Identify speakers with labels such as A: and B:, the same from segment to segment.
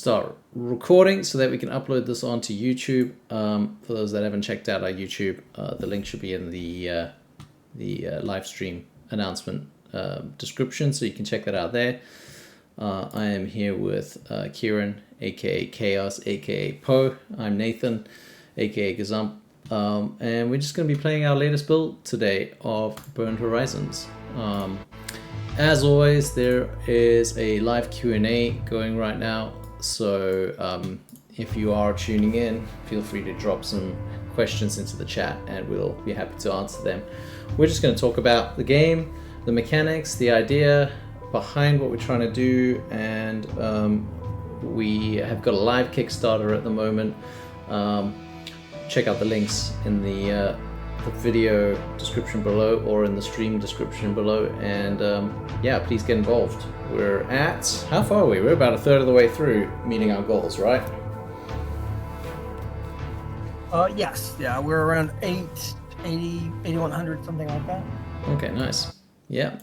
A: start recording so that we can upload this onto YouTube. For those that haven't checked out our YouTube, the link should be in the live stream announcement description, so you can check that out there. I am here with Kieran, aka Chaos, aka Poe. I'm Nathan, aka Gazump. And we're just going to be playing our latest build today of Burned Horizons. As always, there is a live Q&A going right now, so if you are tuning in, feel free to drop some questions into the chat and we'll be happy to answer them. We're just going to talk about the game, the mechanics, the idea behind what we're trying to do, and we have got a live Kickstarter at the moment. Check out the links in the video description below or in the stream description below, and yeah, please get involved. We're at, how far are we? We're about a third of the way through meeting our goals, right?
B: Yes, yeah, we're around 8,100, something like that.
A: Okay, nice. Yeah,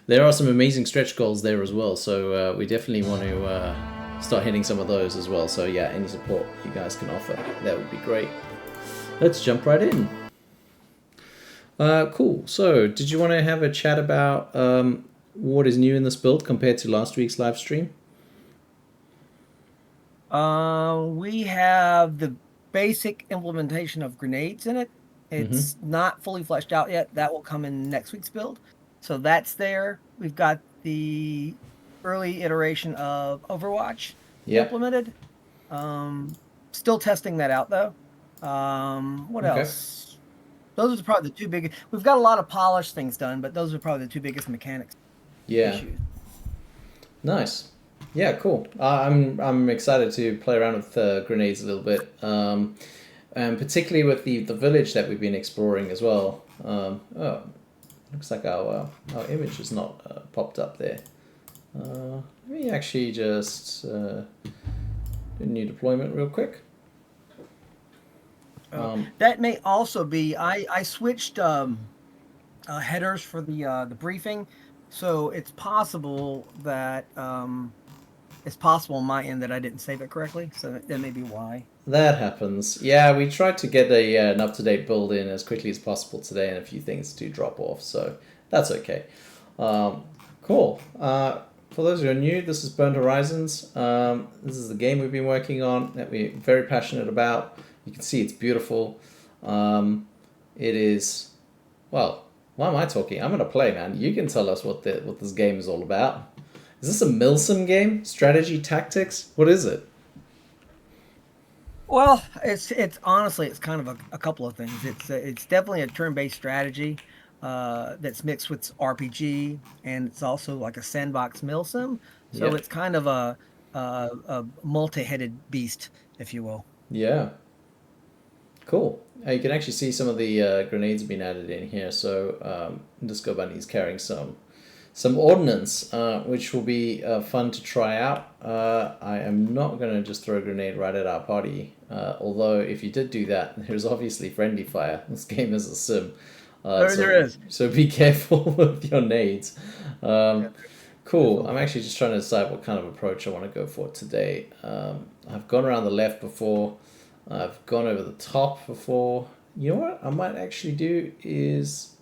A: there are some amazing stretch goals there as well, so we definitely want to start hitting some of those as well. So yeah, any support you guys can offer, that would be great. Let's jump right in. Cool. So, did you want to have a chat about what is new in this build compared to last week's live stream?
B: We have the basic implementation of grenades in it. It's not fully fleshed out yet. That will come in next week's build. So that's there. We've got the early iteration of Overwatch implemented. Still testing that out though. What else? Those are probably the two biggest. We've got a lot of polished things done, but those are probably the two biggest mechanics.
A: Issues. Nice. Yeah, cool. I'm excited to play around with grenades a little bit, and particularly with the village that we've been exploring as well. Oh, looks like our image is not popped up there. Let me actually just do a new deployment real quick.
B: That may also be. I switched headers for the briefing, so it's possible that on my end that I didn't save it correctly. So that may be why.
A: That happens. Yeah, we tried to get an up-to-date build in as quickly as possible today, and a few things do drop off, so that's okay. Cool. For those who are new, this is Burned Horizons. This is the game we've been working on that we're very passionate about. You can see it's beautiful. It is, well, why am I talking? I'm going to play, man. You can tell us what this game is all about. Is this a Milsim game? Strategy, tactics? What is it?
B: Well, it's honestly, it's kind of a couple of things. It's definitely a turn-based strategy that's mixed with RPG, and it's also like a sandbox Milsim. So it's kind of a multi-headed beast, if you will.
A: Yeah. Cool. You can actually see some of the grenades have been added in here. So Disco Bunny's carrying some ordnance, which will be fun to try out. I am not going to just throw a grenade right at our party. Although if you did do that, there's obviously friendly fire. This game is a sim.
B: There is.
A: So be careful with your nades. Cool. I'm actually just trying to decide what kind of approach I want to go for today. I've gone around the left before. I've gone over the top before. You know what I might actually do is,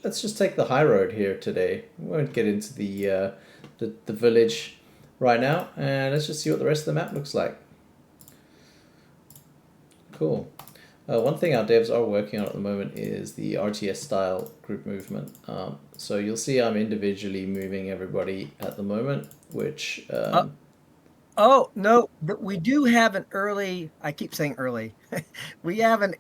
A: let's just take the high road here today. We won't get into the village right now, and let's just see what the rest of the map looks like. Cool. One thing our devs are working on at the moment is the RTS style group movement. So you'll see I'm individually moving everybody at the moment, which...
B: Oh no, we do have an early. I keep saying early. we have a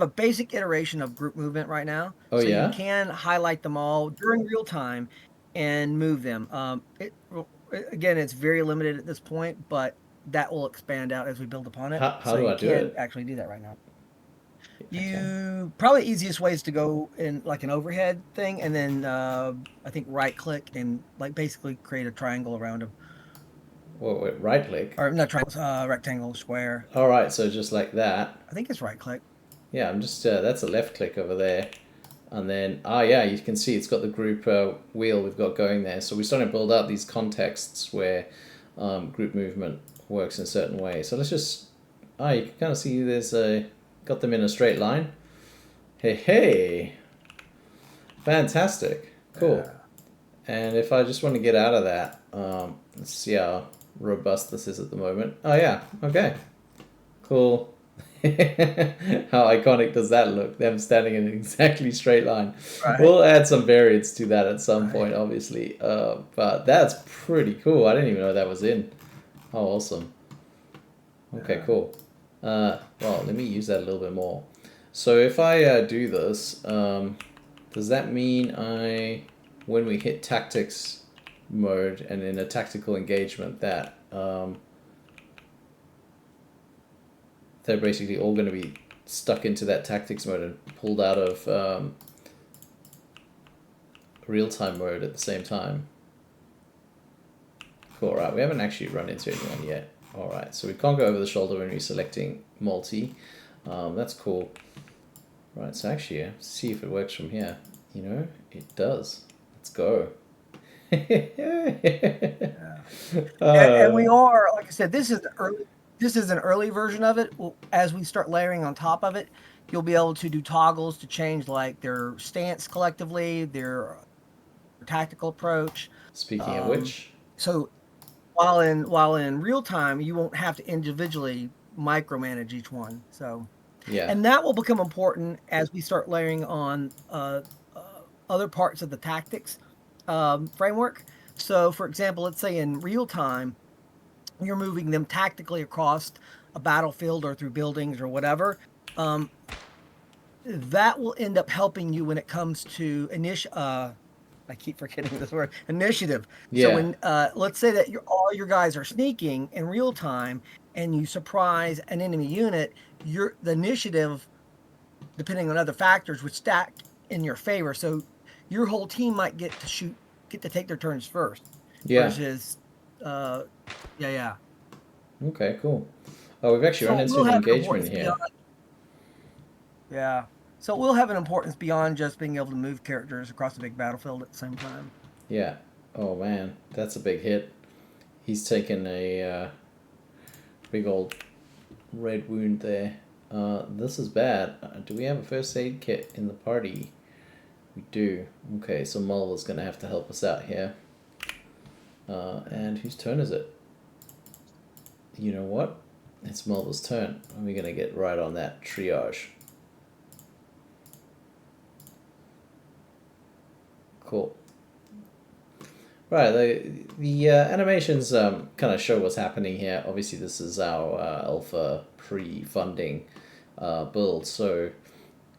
B: basic iteration of group movement right now.
A: Oh, so
B: you can highlight them all during real time and move them. Again, it's very limited at this point, but that will expand out as we build upon it.
A: How do I do it?
B: Actually do that right now. Probably easiest way is to go in like an overhead thing, and then I think right click and like basically create a triangle around them.
A: Wait, right click?
B: Or not triangle, rectangle, square.
A: All right, so just like that.
B: I think it's right click.
A: Yeah, I'm just, that's a left click over there. And then, yeah, you can see it's got the group wheel we've got going there. So we're starting to build out these contexts where group movement works in a certain way. So let's just, you can kind of see there's got them in a straight line. Hey, fantastic, cool.
B: Yeah.
A: And if I just want to get out of that, let's see how robust this is at the moment. Oh yeah, okay, cool. How iconic does that look? Them standing in an exactly straight line.
B: Right.
A: We'll add some variants to that at some
B: Right.
A: point, obviously. But that's pretty cool. I didn't even know that was in. Oh, awesome. Okay,
B: Yeah.
A: cool. Well, let me use that a little bit more. So if I do this, does that mean when we hit tactics mode and in a tactical engagement, that they're basically all going to be stuck into that tactics mode and pulled out of real-time mode at the same time? Cool, right. We haven't actually run into anyone yet. Alright, so we can't go over the shoulder when we're selecting multi. That's cool. Right, so actually, see if it works from here. You know, it does. Let's go.
B: Yeah. And we are, like I said, this is an early version of it. As we start layering on top of it, you'll be able to do toggles to change like their stance collectively, their tactical approach.
A: Speaking of which,
B: So while in real time, you won't have to individually micromanage each one. So
A: yeah,
B: and that will become important as we start layering on other parts of the tactics framework. So, for example, let's say in real time, you're moving them tactically across a battlefield or through buildings or whatever. Um, that will end up helping you when it comes to I keep forgetting this word, initiative. So
A: yeah,
B: when let's say that all your guys are sneaking in real time and you surprise an enemy unit, the initiative, depending on other factors, would stack in your favor. So your whole team might get to take their turns first,
A: yeah.
B: versus uh, yeah.
A: Okay, cool. Oh, we've actually run
B: So it
A: into
B: will
A: an
B: have an
A: engagement
B: importance beyond,
A: here.
B: yeah. So it will have an importance beyond just being able to move characters across a big battlefield at the same time.
A: Yeah. Oh man, that's a big hit. He's taken a big old red wound there. This is bad. Do we have a first aid kit in the party? We do. Okay, so Mulva's gonna have to help us out here. And whose turn is it? You know what? It's Mulva's turn. And we're gonna get right on that triage. Cool. Right, the animations kind of show what's happening here. Obviously, this is our alpha pre-funding build, so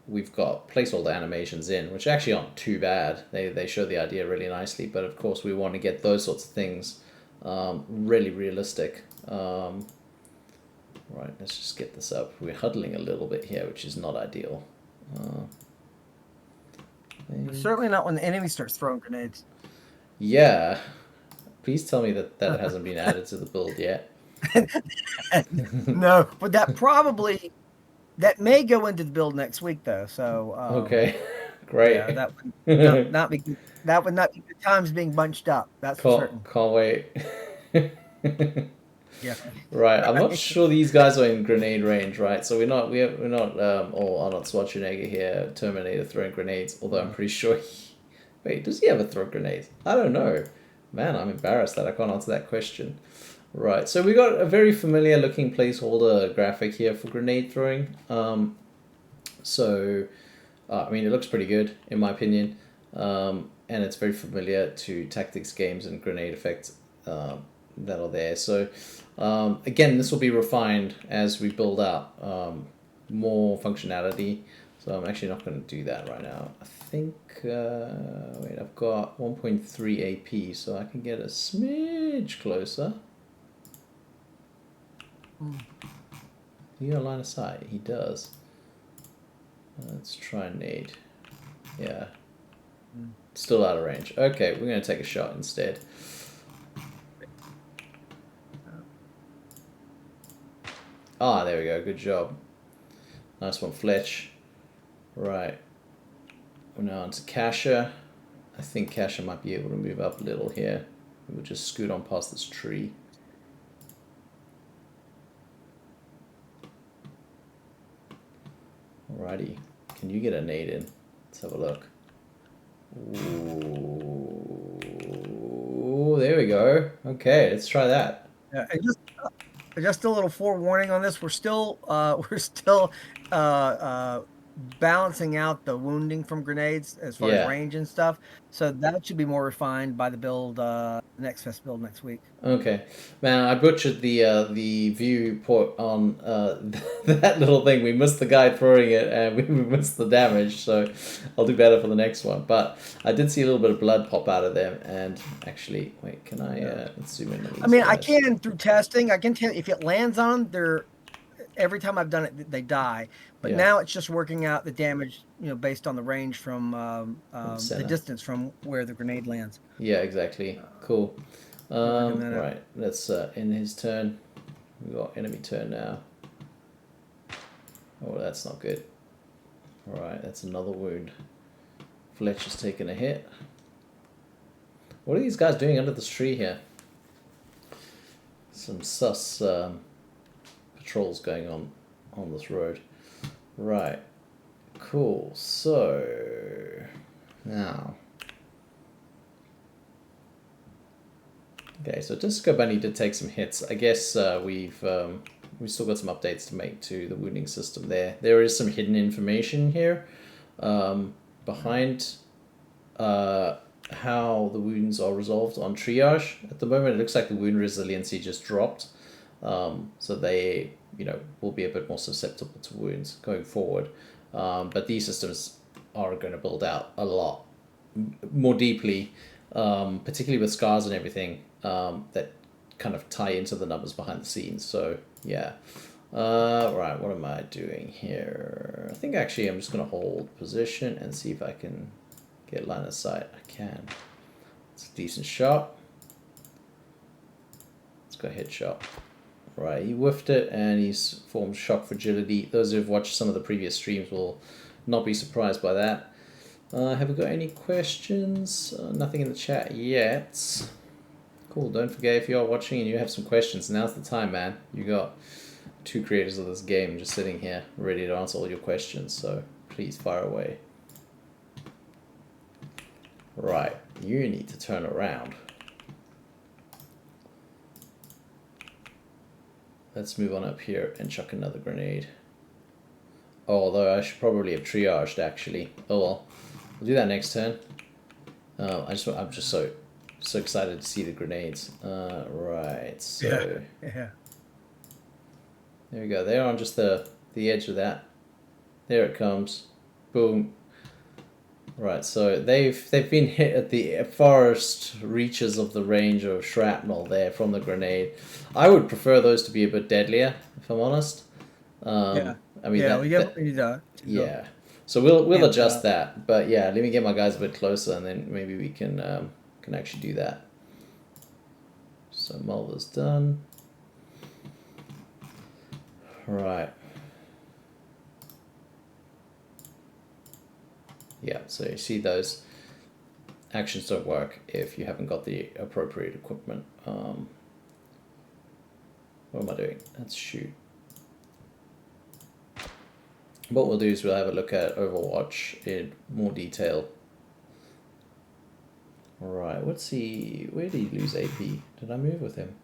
A: we've got placeholder animations in, which actually aren't too bad. They show the idea really nicely, but of course we want to get those sorts of things really realistic. Right, let's just get this up. We're huddling a little bit here, which is not ideal.
B: Certainly not when the enemy starts throwing grenades.
A: Yeah, please tell me that that hasn't been added to the build yet.
B: No, but that may go into the build next week though. So
A: Okay,
B: yeah,
A: great.
B: that would not be that would not be good times being bunched up. That's for certain.
A: Can't wait.
B: Yeah.
A: Right, I'm not
B: Right.
A: sure these guys are in grenade range, right? So we're not all Arnold Schwarzenegger here, Terminator throwing grenades. Although I'm pretty sure. Wait, does he ever throw grenades? I don't know. Man, I'm embarrassed that I can't answer that question. Right, so we got a very familiar looking placeholder graphic here for grenade throwing. I mean, it looks pretty good in my opinion, and it's very familiar to tactics games and grenade effects that are there. So again, this will be refined as we build out more functionality. So I'm actually not going to do that right now. I think, wait, I've got 1.3 AP, so I can get a smidge closer. He got line of sight. He does. Let's try nade. Yeah. Still out of range. Okay, we're going to take a shot instead. Ah, there we go. Good job. Nice one, Fletch. Right. We're now on to Kasha. I think Kasha might be able to move up a little here. We'll just scoot on past this tree. Alrighty. Can you get a nade in? Let's have a look. Ooh, there we go. Okay, let's try that.
B: Yeah, and just a little forewarning on this. We're still balancing out the wounding from grenades as far as
A: Yeah.
B: range and stuff. So that should be more refined by the build next fest build next week.
A: Okay, man, I butchered the viewport on that little thing. We missed the guy throwing it, and we missed the damage. So I'll do better for the next one. But I did see a little bit of blood pop out of them, and actually, wait, can I let's zoom in on these
B: I mean, I
A: guys.
B: can through testing. I can tell if it lands on them, they're every time I've done it, they die. But
A: Yeah,
B: now it's just working out the damage, based on the range from
A: from the
B: the
A: center.
B: distance from where the grenade lands.
A: Yeah, exactly. Cool.
B: Working that out.
A: Right, let's end his turn. We got enemy turn now. Oh, that's not good. Alright, that's another wound. Fletcher's taken a hit. What are these guys doing under this tree here? Some sus patrols going on this road. Right. Cool. So now. Okay, so Disco Bunny did take some hits. I guess we've still got some updates to make to the wounding system there. There is some hidden information here behind how the wounds are resolved on triage. At the moment, it looks like the wound resiliency just dropped, so they will be a bit more susceptible to wounds going forward. But these systems are going to build out a lot more deeply, particularly with scars and everything that kind of tie into the numbers behind the scenes. So yeah. Right, what am I doing here? I think actually I'm just going to hold position and see if I can get line of sight. I can. It's a decent shot. Let's go headshot. Right, he whiffed it and he's formed shock fragility. Those who've watched some of the previous streams will not be surprised by that. Have we got any questions? Nothing in the chat yet. Cool, don't forget if you are watching and you have some questions, now's the time, man. You got 2 creators of this game just sitting here ready to answer all your questions, so please fire away. Right, you need to turn around. Let's move on up here and chuck another grenade. Although I should probably have triaged actually. Oh well, we'll do that next turn. I'm just so excited to see the grenades. Right, so
B: Yeah.
A: there we go. They're on just the edge of that. There it comes. Boom. Right, so they've been hit at the farthest reaches of the range of shrapnel there from the grenade. I would prefer those to be a bit deadlier, if I'm honest.
B: Yeah.
A: I mean
B: Yeah. We need to
A: yeah. So we'll
B: amp
A: adjust
B: up.
A: that, but yeah, let me get my guys a bit closer, and then maybe we can actually do that. So Mulva's done. Right. Yeah, so you see those actions don't work if you haven't got the appropriate equipment. What am I doing? Let's shoot. What we'll do is we'll have a look at Overwatch in more detail. Right, where did he lose AP? Did I move with him?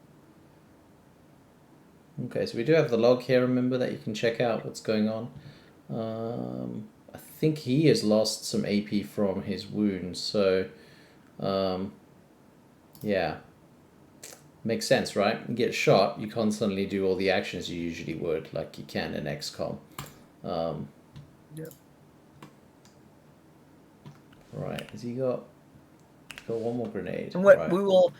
A: Okay, so we do have the log here, remember, that you can check out what's going on. I think he has lost some AP from his wounds, so yeah. Makes sense, right? You get shot, you constantly do all the actions you usually would, like you can in XCOM.
B: Yep.
A: Right, has he got one more grenade?
B: And what
A: right.
B: we will,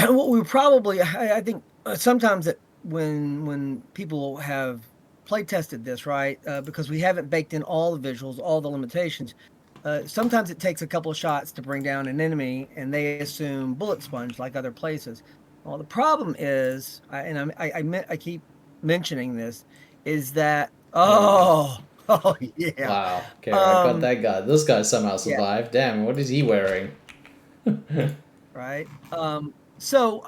B: what we probably, I think sometimes that when people have play tested this, right, because we haven't baked in all the visuals, all the limitations. Sometimes it takes a couple of shots to bring down an enemy, and they assume bullet sponge like other places. Well, the problem is, I keep mentioning this, is that oh yeah,
A: Wow. Okay, I got that guy. This guy somehow
B: yeah,
A: survived. Damn, what is he wearing?
B: right. So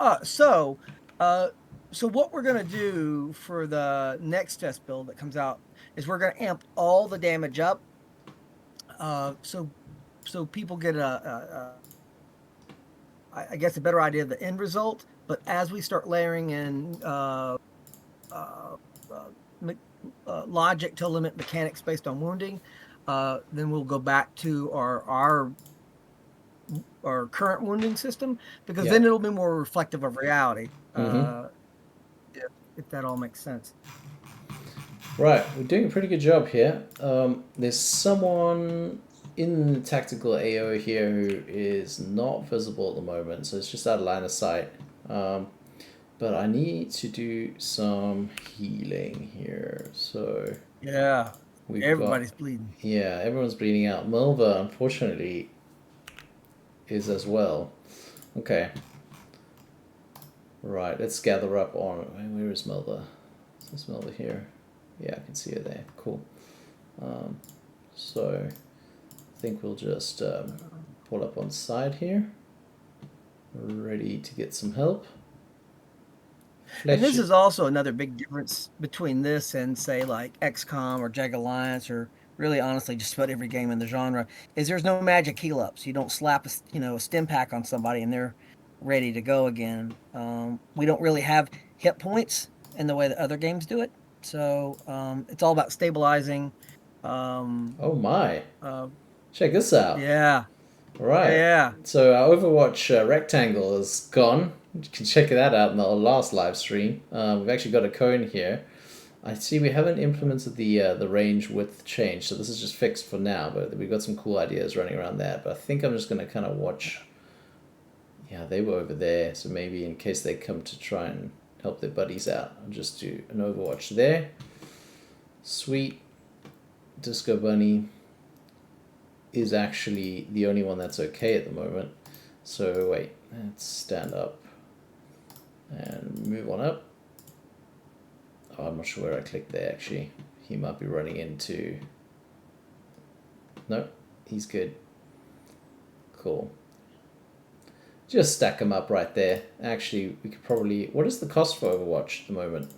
B: So what we're gonna do for the next test build that comes out is we're gonna amp all the damage up, so people get I guess a better idea of the end result. But as we start layering in uh, uh, logic to limit mechanics based on wounding, then we'll go back to our current wounding system, because
A: Yeah.
B: then it'll be more reflective of reality.
A: Mm-hmm.
B: If that all makes sense.
A: Right, we're doing a pretty good job here. There's someone in the tactical AO here who is not visible at the moment, so it's just out of line of sight. Um, but I need to do some healing here. So
B: Yeah,
A: we've got,
B: everybody's bleeding.
A: yeah, everyone's bleeding out. Milva, unfortunately, is as well. Okay, right, let's gather up on. Where is Milva? Is Milva here? Yeah, I can see her there. Cool. So I think we'll just pull up on side here. Ready to get some help.
B: And this
A: Fletch.
B: is also another big difference between this and, say, like XCOM or Jag Alliance, or really honestly just about every game in the genre, is there's no magic heal ups. You don't slap a stim pack on somebody and they're ready to go again. We don't really have hit points in the way that other games do it. So it's all about stabilizing. Um,
A: Oh my.
B: uh,
A: Check this out.
B: yeah, yeah,
A: Alright.
B: yeah.
A: So our Overwatch rectangle is gone. You can check that out in the last live stream. We've actually got a cone here. I see we haven't implemented the range width change, so this is just fixed for now, but we've got some cool ideas running around that. But I think I'm just going to kind of watch. Yeah, they were over there, so maybe in case they come to try and help their buddies out, I'll just do an Overwatch there. Sweet. Disco Bunny is actually the only one that's okay at the moment. So wait, let's stand up and move on up. Oh, I'm not sure where I clicked there actually. He might be running into... No, he's good. Cool. Just stack him up right there. Actually, we could probably... What is the cost for Overwatch at the moment?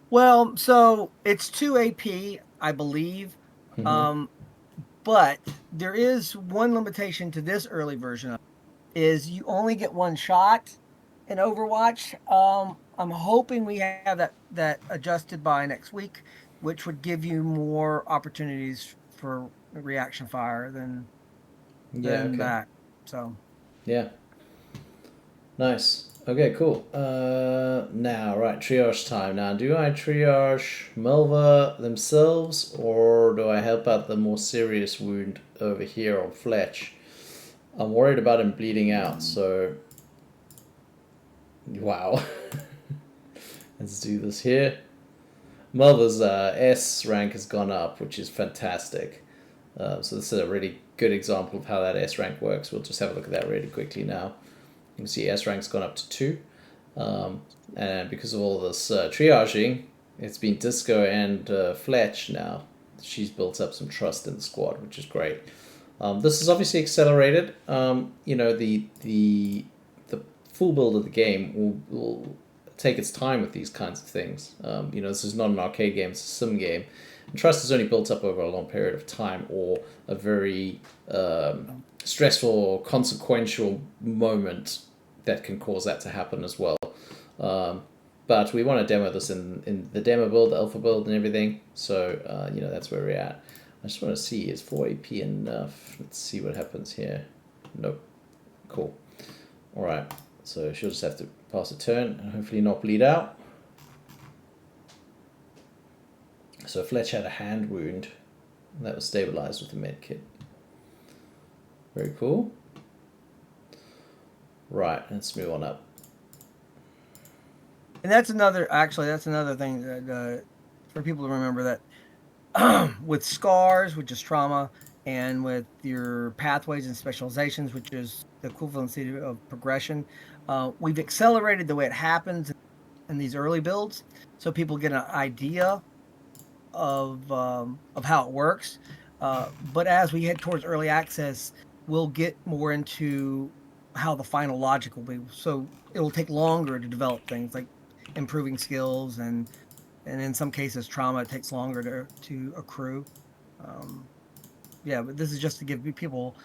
B: Well, so it's 2 AP, I believe.
A: Mm-hmm.
B: Um, but there is one limitation to this early version of it, is you only get one shot in Overwatch. I'm hoping we have that adjusted by next week, which would give you more opportunities for reaction fire
A: Yeah,
B: than
A: okay.
B: that. So
A: Yeah. Nice. Okay, cool. Now, right, triage time. Now, do I triage Melva themselves, or do I help out the more serious wound over here on Fletch? I'm worried about him bleeding out, so... Wow. Let's do this here. Melva's S rank has gone up, which is fantastic. So this is a really good example of how that S rank works. We'll just have a look at that really quickly now. You can see S rank's gone up to 2. And because of all this triaging, it's been Disco and Fletch now. She's built up some trust in the squad, which is great. This is obviously accelerated. The full build of the game will take its time with these kinds of things. This is not an arcade game; it's a sim game. And trust is only built up over a long period of time, or a very stressful or consequential moment that can cause that to happen as well. But we want to demo this in the demo build, the alpha build, and everything. So that's where we're at. I just want to see, is 4 AP enough? Let's see what happens here. Nope. Cool. All right. So she'll just have to pass a turn and hopefully not bleed out. So Fletch had a hand wound. And that was stabilized with the med kit. Very cool. Right, let's move on up.
B: and that's another thing that for people to remember, that with scars, which is trauma, and with your pathways and specializations, which is the equivalency of progression, we've accelerated the way it happens in these early builds, so people get an idea of how it works. But as we head towards early access, we'll get more into how the final logic will be. So it'll take longer to develop things like improving skills, and in some cases trauma. It takes longer to accrue. Um, yeah, but this is just to give people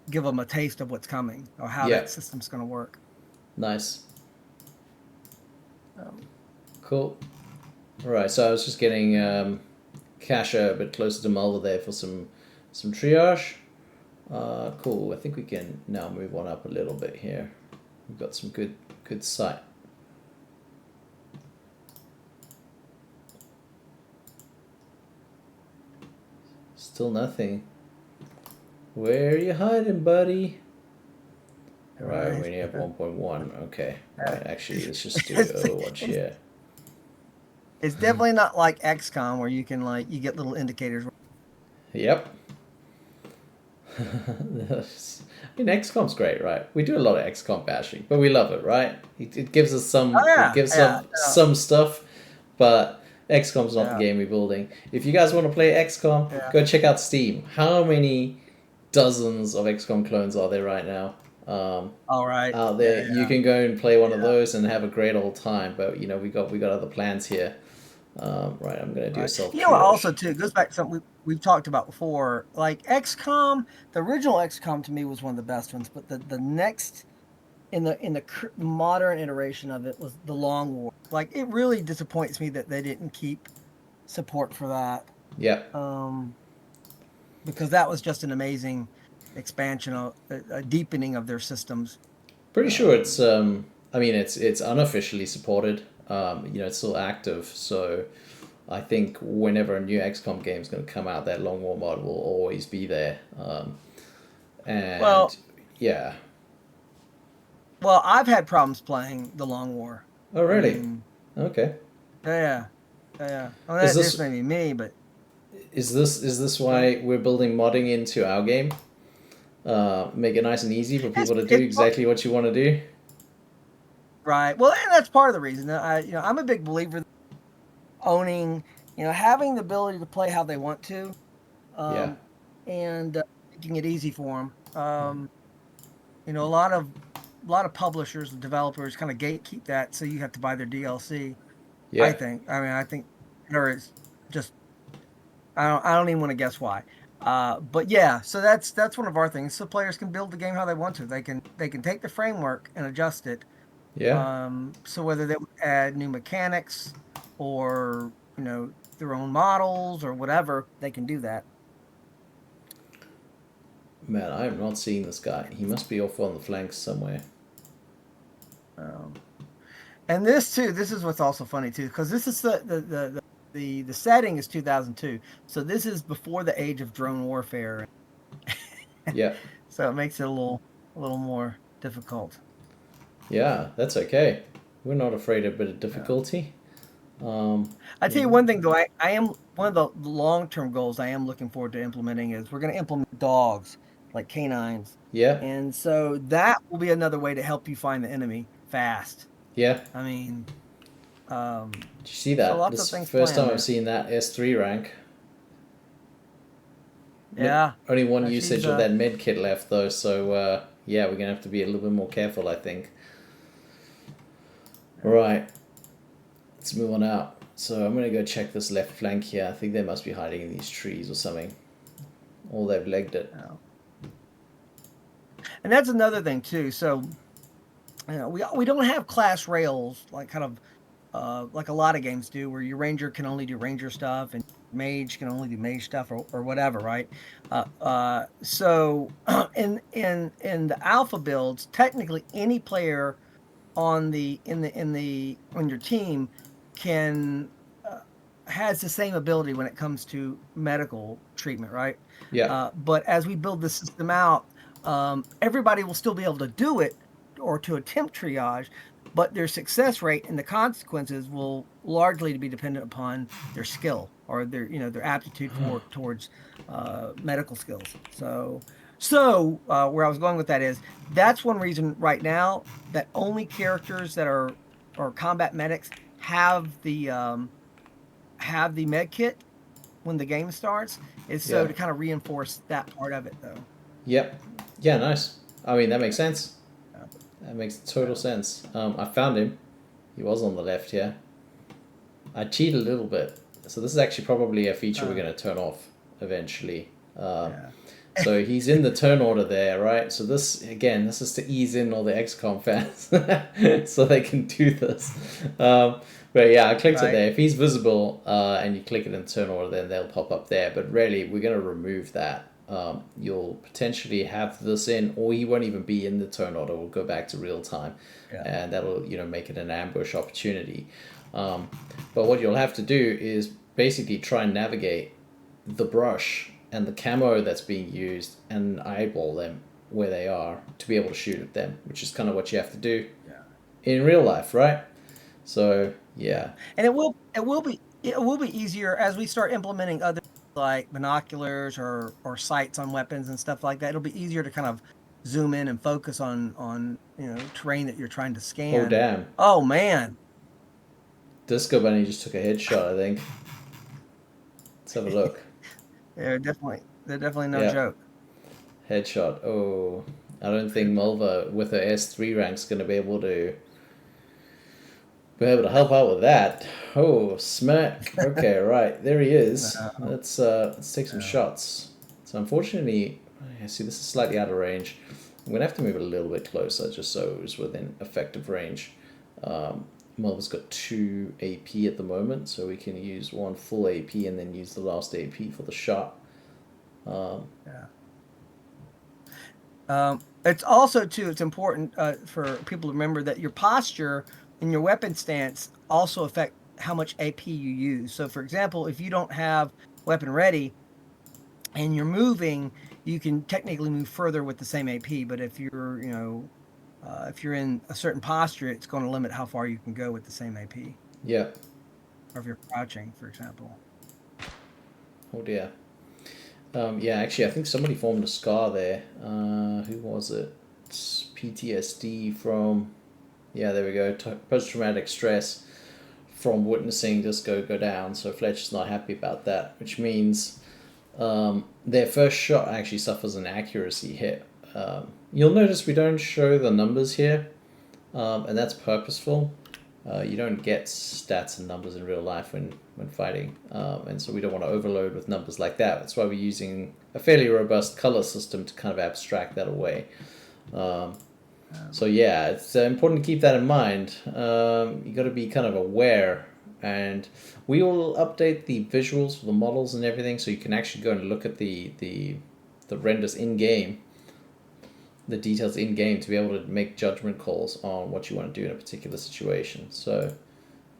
B: give them a taste of what's coming or how
A: Yeah.
B: that system's going to work.
A: Nice.
B: Um,
A: Cool. All right. So I was just getting Kasha a bit closer to Mulva there for some triage. Cool. I think we can now move on up a little bit here. We've got some good sight. Still nothing. Where are you hiding, buddy? Right, we only have 1.1. Okay. Right, actually, let's just do Overwatch
B: it's,
A: here.
B: it's definitely not like XCOM where you can like you get little indicators.
A: Yep. I mean, XCOM's great, right? We do a lot of XCOM bashing, but we love it, right? It gives us
B: Oh
A: some. It
B: yeah,
A: gives
B: yeah,
A: some stuff, but XCOM's not the
B: yeah,
A: game we're building. If you guys want to play XCOM,
B: yeah.
A: go check out Steam. How many dozens of XCOM clones are there right now?
B: All right.
A: Out
B: Yeah,
A: there, you
B: yeah,
A: can go and play one of
B: yeah.
A: those and have a great old time. But we got other plans here. Right, I'm gonna do a
B: Right.
A: self
B: You know,
A: triage.
B: also too, it goes back to something we've talked about before. Like XCOM, the original XCOM to me was one of the best ones, but the next in the modern iteration of it was the Long War. Like it really disappoints me that they didn't keep support for that.
A: Yep.
B: Um, because that was just an amazing expansion of a deepening of their systems.
A: Pretty sure it's
B: Um,
A: I mean it's unofficially supported. It's still active, so I think whenever a new XCOM game is going to come out, that Long War mod will always be there. And
B: well,
A: yeah.
B: well, I've had problems playing the Long War.
A: Oh
B: I
A: really?
B: mean,
A: Okay.
B: yeah, yeah. Well,
A: Is
B: this
A: this
B: may be me, but
A: is this
B: but
A: why we're building modding into our game? Make it nice and easy for people to do
B: it's
A: exactly what you want to do.
B: right. Well, and that's part of the reason. I'm a big believer in owning, having the ability to play how they want to,
A: Yeah.
B: um, and making it easy for them. A lot of publishers and developers kind of gatekeep that, so you have to buy their DLC. I
A: Yeah.
B: think. I mean, I think, or it's just I don't even want to guess why. But yeah, so that's one of our things. So players can build the game how they want to. They can take the framework and adjust it.
A: Yeah.
B: So whether they would add new mechanics or their own models or whatever, they can do that.
A: Man, I am not seeing this guy. He must be off on the flanks somewhere.
B: Um, and this too, this is what's also funny too, because this is the setting is 2002, so this is before the age of drone warfare,
A: Yeah.
B: so it makes it a little more difficult.
A: Yeah, that's okay. We're not afraid of a bit of
B: Yeah.
A: difficulty. Um,
B: I tell you
A: mm,
B: one thing though, I am one of the long-term goals I am looking forward to implementing is we're going to implement dogs like canines.
A: yeah,
B: And so that will be another way to help you find the enemy fast.
A: yeah.
B: I mean,
A: Did you see
B: so
A: that?
B: lots
A: This
B: of things
A: first
B: planned
A: time I've
B: there.
A: seen that S3 rank.
B: Yeah.
A: Only one
B: She's
A: usage of that med kit left though, so yeah, we're gonna have to be a little bit more careful, I think. Right, let's move on out. So I'm gonna go check this left flank here. I think they must be hiding in these trees or something. Or they've legged it.
B: uh, and that's another thing too. So, we don't have class rails like kind of like a lot of games do, where your ranger can only do ranger stuff and mage can only do mage stuff or whatever, right? So in the alpha builds, technically any player on your team can has the same ability when it comes to medical treatment, right?
A: Yeah,
B: But as we build the system out, everybody will still be able to do it or to attempt triage, but their success rate and the consequences will largely be dependent upon their skill or their aptitude towards medical skills. So where I was going with that is that's one reason right now that only characters that are or combat medics have the med kit when the game starts is so
A: yeah,
B: to kind of reinforce that part of it though.
A: yep. Yeah, nice. I mean, that makes sense.
B: Yeah.
A: That makes total sense. I found him. He was on the left here. I cheated a little bit. So this is actually probably a feature we're going to turn off eventually.
B: Yeah.
A: So he's in the turn order there, right? So this, again, this is to ease in all the XCOM fans so they can do this. But yeah, I clicked it there. If he's visible and you click it in turn order, then they'll pop up there. But really, we're going to remove that. You'll potentially have this in, or he won't even be in the turn order. We'll go back to real time, and that'll make it an ambush opportunity. But what you'll have to do is basically try and navigate the brush and the camo that's being used and eyeball them where they are to be able to shoot at them, which is kind of what you have to do in real life, right? So yeah,
B: and it will be easier as we start implementing other like binoculars or sights on weapons and stuff like that. It'll be easier to kind of zoom in and focus on terrain that you're trying to scan.
A: Oh damn!
B: Oh man,
A: Disco Bunny just took a headshot, I think. Let's have a look.
B: they're definitely no joke.
A: Headshot. Oh, I don't think Mulva with her S3 rank's going to be able to help out with that. Oh, smack. Okay, right. There he is. Let's take some shots. So unfortunately, I see this is slightly out of range. I'm going to have to move it a little bit closer just so it's within effective range. Mulva's got 2 AP at the moment, so we can use 1 full AP and then use the last AP for the shot.
B: It's also too. It's important for people to remember that your posture and your weapon stance also affect how much AP you use. So, for example, if you don't have weapon ready and you're moving, you can technically move further with the same AP. But if you're, if you're in a certain posture, it's going to limit how far you can go with the same AP.
A: Yeah.
B: Or if you're crouching, for example.
A: Oh dear. Yeah, actually, I think somebody formed a scar there. Who was it? It's PTSD from... Yeah, there we go. Post-traumatic stress from witnessing Disco go down. So Fletcher's not happy about that, which means their first shot actually suffers an accuracy hit. You'll notice we don't show the numbers here, and that's purposeful. You don't get stats and numbers in real life when fighting, and so we don't want to overload with numbers like that. That's why we're using a fairly robust color system to kind of abstract that away. So yeah, it's important to keep that in mind. You got to be kind of aware, and we will update the visuals for the models and everything, so you can actually go and look at the renders in game, the details in game, to be able to make judgment calls on what you want to do in a particular situation. So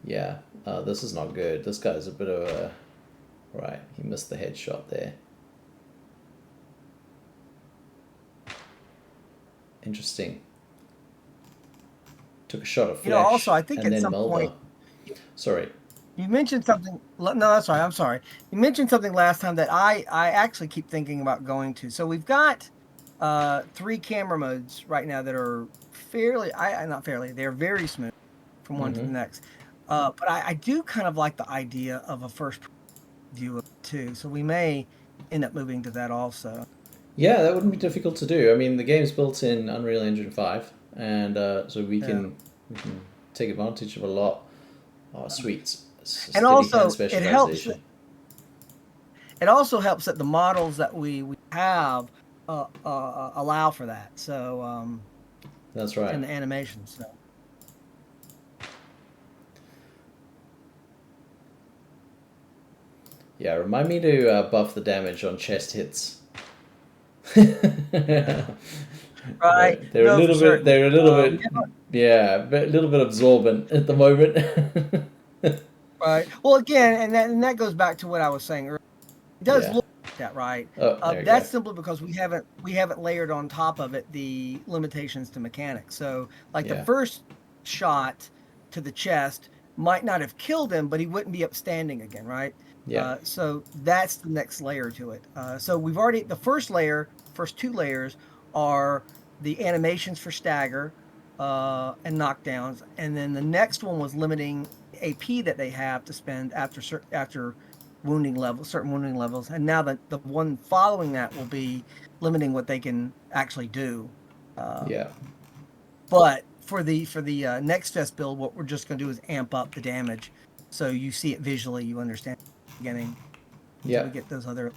A: yeah, this is not good. This guy's a bit of a... Right, he missed the headshot there. Interesting. Took a shot of Flesh.
B: Also, I think
A: and
B: at
A: then
B: some
A: Mulva.
B: point...
A: Sorry.
B: You mentioned something... No, that's right. I'm sorry. You mentioned something last time that I actually keep thinking about going to. So we've got 3 camera modes right now that are fairly... not fairly. They're very smooth from one to the next. But I do kind of like the idea of a first view of it too. So we may end up moving to that also.
A: Yeah, that wouldn't be difficult to do. I mean, the game's built in Unreal Engine 5, and so we can take advantage of a lot. Oh, sweet.
B: And also, it helps. It also helps that the models that we have allow for that. So
A: that's right.
B: And the animations. So.
A: Yeah, remind me to buff the damage on chest hits.
B: Right.
A: They're a little bit. They're a little bit. Yeah, a little bit absorbent at the moment.
B: Right. Well, again, and that goes back to what I was saying earlier. It does look like that, right? That's simply because we haven't layered on top of it the limitations to mechanics. So, like the first shot to the chest might not have killed him, but he wouldn't be upstanding again, right?
A: Yeah.
B: So that's the next layer to it. So we've already... The first 2 layers are the animations for stagger and knockdowns, and then the next one was limiting AP that they have to spend after certain wounding levels, and now the one following that will be limiting what they can actually do.
A: Yeah.
B: But for the next fest build, what we're just going to do is amp up the damage, so you see it visually, you understand the beginning until we
A: Yeah.
B: get those other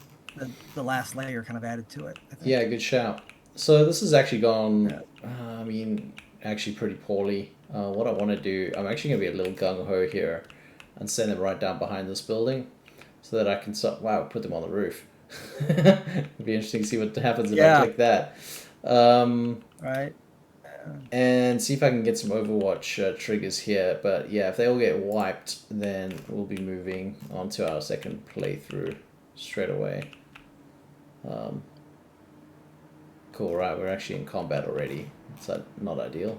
B: the last layer kind of added to it. I
A: Yeah,
B: think.
A: good shout. So this has actually
B: Yeah.
A: gone, I mean, actually pretty poorly. What I want to do, I'm actually going to be a little gung-ho here and send them right down behind this building so that I can, wow, put them on the roof. It'd be interesting to see what happens if I
B: Yeah.
A: click that.
B: Right.
A: And see if I can get some Overwatch triggers here. But yeah, if they all get wiped, then we'll be moving on to our second playthrough straight away. Cool, right, we're actually in combat already. Is that not ideal?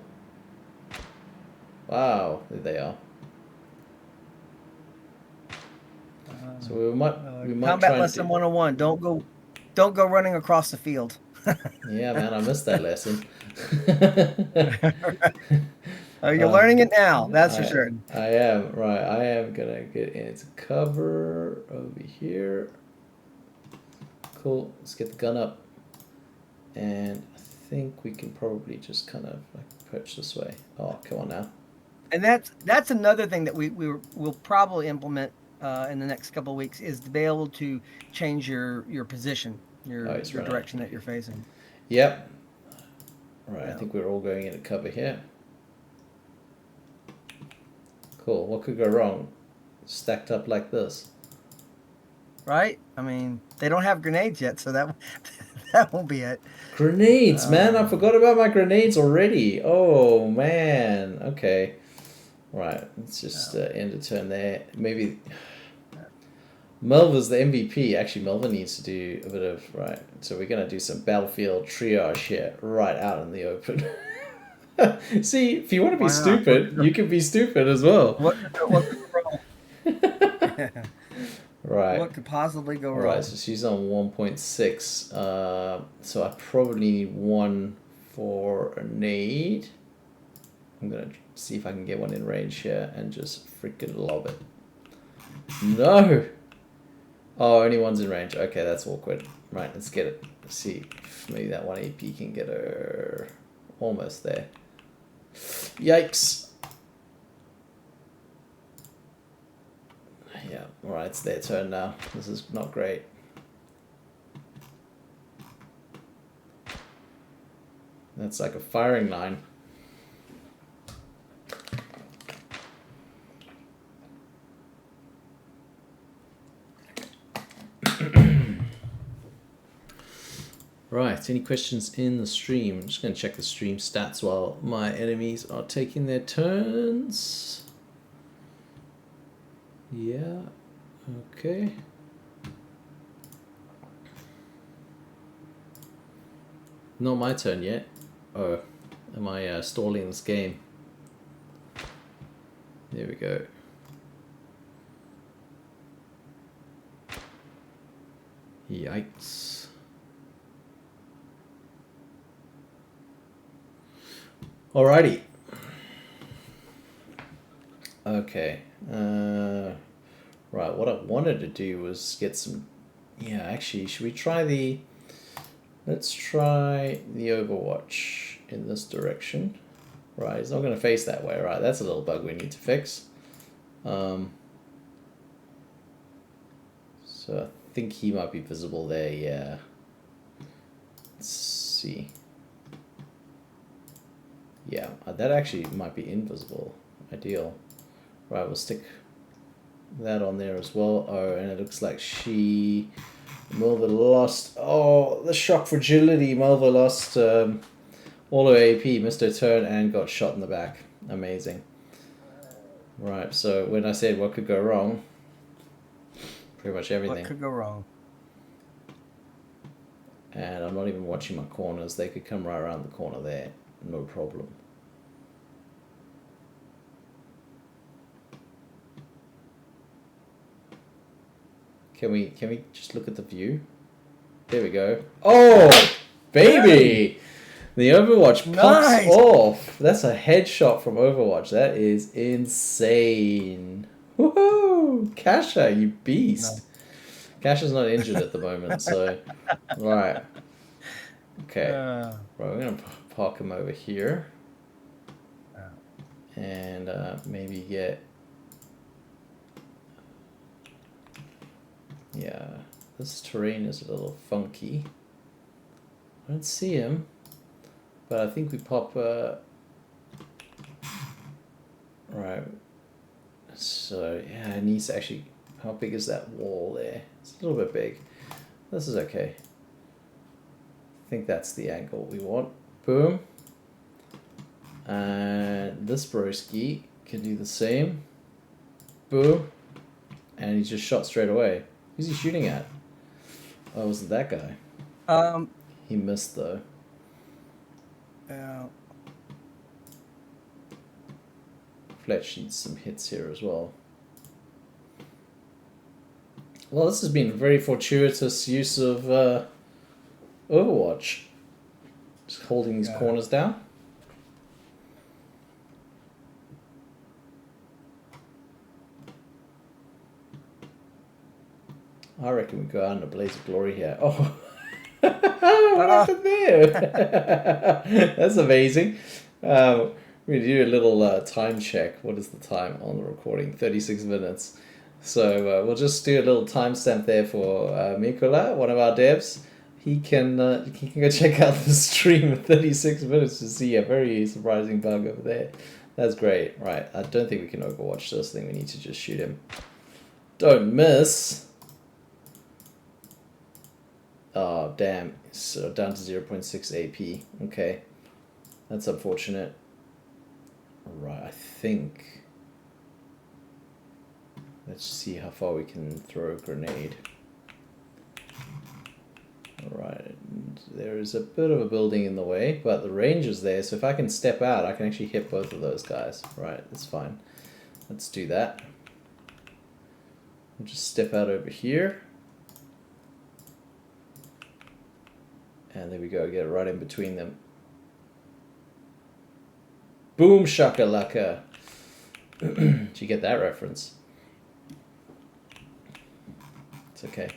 A: Wow, there they are. So we might
B: Combat
A: try and
B: lesson
A: do.
B: 101. Don't go running across the field.
A: Yeah, man, I missed that lesson.
B: You're learning it now, that's for
A: I
B: sure.
A: I am right. I am gonna get into cover over here. Cool. Let's get the gun up, and I think we can probably just kind of like approach this way. Oh, come on now.
B: And that's another thing that we'll probably implement in the next couple of weeks, is to be able to change your position,
A: Oh, he's
B: your
A: running.
B: direction that you're facing.
A: Yep. Right.
B: Yeah.
A: I think we're all going into cover here. Cool. What could go wrong? Stacked up like this.
B: Right? I mean, they don't have grenades yet, so that won't be it.
A: Grenades, man! I forgot about my grenades already. Oh man. Okay. Right. Let's just end a turn there. Maybe Melva's the MVP. Actually, Melva needs to do a bit of right. So we're gonna do some battlefield triage here, right out in the open. See, if you want to be stupid, you can be stupid as well.
B: What could go wrong?
A: Right.
B: What could possibly go wrong?
A: Right, so she's on 1.6. So I probably need one for a nade. I'm gonna see if I can get one in range here and just freaking lob it. No! Oh, only one's in range. Okay, that's awkward. Right, let's get it. Let's see if maybe that 1 AP can get her almost there. Yikes! Yeah, alright, it's their turn now. This is not great. That's like a firing line. Right, any questions in the stream? I'm just going to check the stream stats while my enemies are taking their turns. Yeah, okay. Not my turn yet. Oh, am I stalling this game? There we go. Yikes. Alrighty. Okay. Right, what I wanted to do was get some... Yeah, actually, should we try the... Let's try the Overwatch in this direction. Right, it's not going to face that way, right? That's a little bug we need to fix. So I think he might be visible there, yeah. Let's see. Yeah, that actually might be invisible. Ideal. Right, we'll stick that on there as well. Oh, and it looks like Melva lost. Oh, the shock fragility. Melva lost all her AP, missed her turn, and got shot in the back. Amazing. Right, so when I said what could go wrong, pretty much everything.
B: What could go wrong?
A: And I'm not even watching my corners. They could come right around the corner there. No problem. Can we just look at the view? There we go. Oh, baby! The Overwatch pops off. That's a headshot from Overwatch. That is insane. Woohoo! Kasha, you beast. No. Kasha's not injured at the moment, so... Right. Okay. Right, we're going to park him over here.
B: Yeah.
A: And maybe get... Yeah, this terrain is a little funky. I don't see him, but I think we pop... Right. So, yeah, it needs to actually... How big is that wall there? It's a little bit big. This is okay. I think that's the angle we want. Boom. And this broski can do the same. Boom. And he just shot straight away. Who's he shooting at? Oh, it wasn't that guy. He missed though.
B: Yeah.
A: Fletch needs some hits here as well. Well, this has been a very fortuitous use of Overwatch. Just holding these corners down. I reckon we go out in a blaze of glory here. Oh, what happened there? That's amazing. We do a little time check. What is the time on the recording? 36 minutes. So we'll just do a little timestamp there for Mikola, one of our devs. He can go check out the stream at 36 minutes to see a very surprising bug over there. That's great. Right, I don't think we can overwatch this thing. We need to just shoot him. Don't miss. Oh, damn. So down to 0.6 AP. Okay. That's unfortunate. Right, I think... Let's see how far we can throw a grenade. Alright, there is a bit of a building in the way, but the range is there, so if I can step out, I can actually hit both of those guys. Right, that's fine. Let's do that. We'll just step out over here. And there we go, get it right in between them. Boom shakalaka. Did you get that reference? It's okay.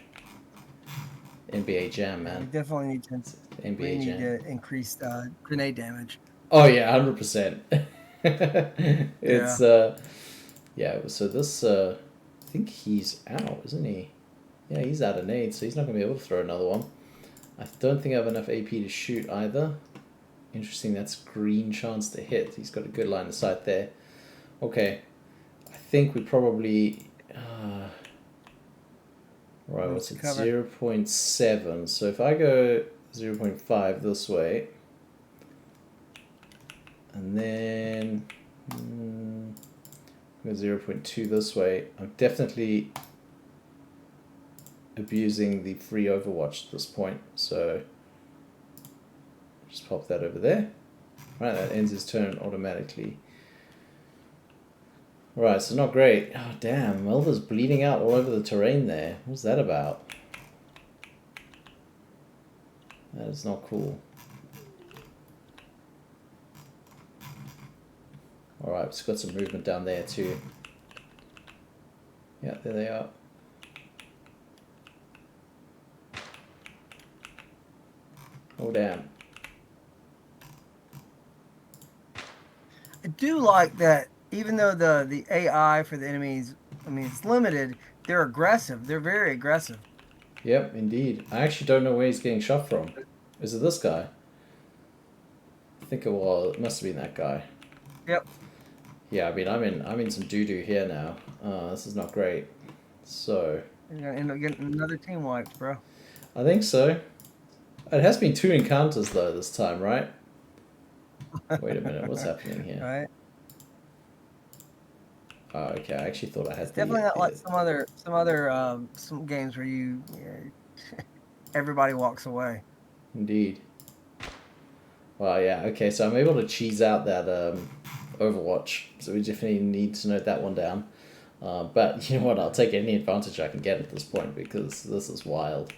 A: NBA Jam, man.
B: We definitely need to,
A: NBA
B: we need
A: Jam.
B: to increase grenade damage.
A: Oh yeah, 100%. It's yeah. So this I think he's out, isn't he? Yeah, he's out of nades, so he's not gonna be able to throw another one. I don't think I have enough AP to shoot either. Interesting, that's green chance to hit. He's got a good line of sight there. Okay, I think we probably... right, what's it? 0.7. So if I go 0.5 this way, and then go 0.2 this way, I'm definitely abusing the free Overwatch at this point. So just pop that over there. Right, that ends his turn automatically. Right, so not great. Oh damn, Melva's bleeding out all over the terrain there. What's that about? That is not cool. Alright, it's got some movement down there too. Yeah, there they are. Oh damn.
B: I do like that, even though the AI for the enemies, I mean, it's limited, they're aggressive. They're very aggressive.
A: Yep, indeed. I actually don't know where he's getting shot from. Is it this guy? I think it was. It must have been that guy.
B: Yep.
A: Yeah, I mean, I'm in some doo-doo here now. This is not great. So...
B: You're going to end up getting another team wiped, bro.
A: I think so. It has been 2 encounters, though, this time, right? Wait a minute, what's happening here?
B: Right.
A: Oh, okay, I actually thought I had
B: It's definitely not like some games where you everybody walks away.
A: Indeed. Well, yeah, okay, so I'm able to cheese out that Overwatch, so we definitely need to note that one down. But you know what, I'll take any advantage I can get at this point, because this is wild.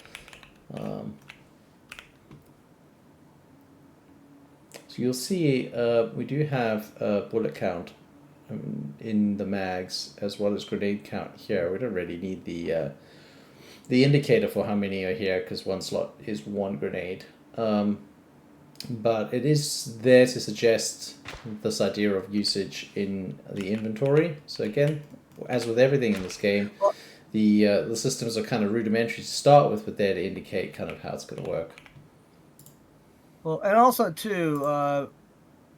A: So you'll see we do have a bullet count in the mags, as well as grenade count here. We don't really need the indicator for how many are here, because one slot is 1 grenade. but it is there to suggest this idea of usage in the inventory. So again, as with everything in this game,
B: Well,
A: the systems are kind of rudimentary to start with, but there to indicate kind of how it's going to work.
B: well, and also too,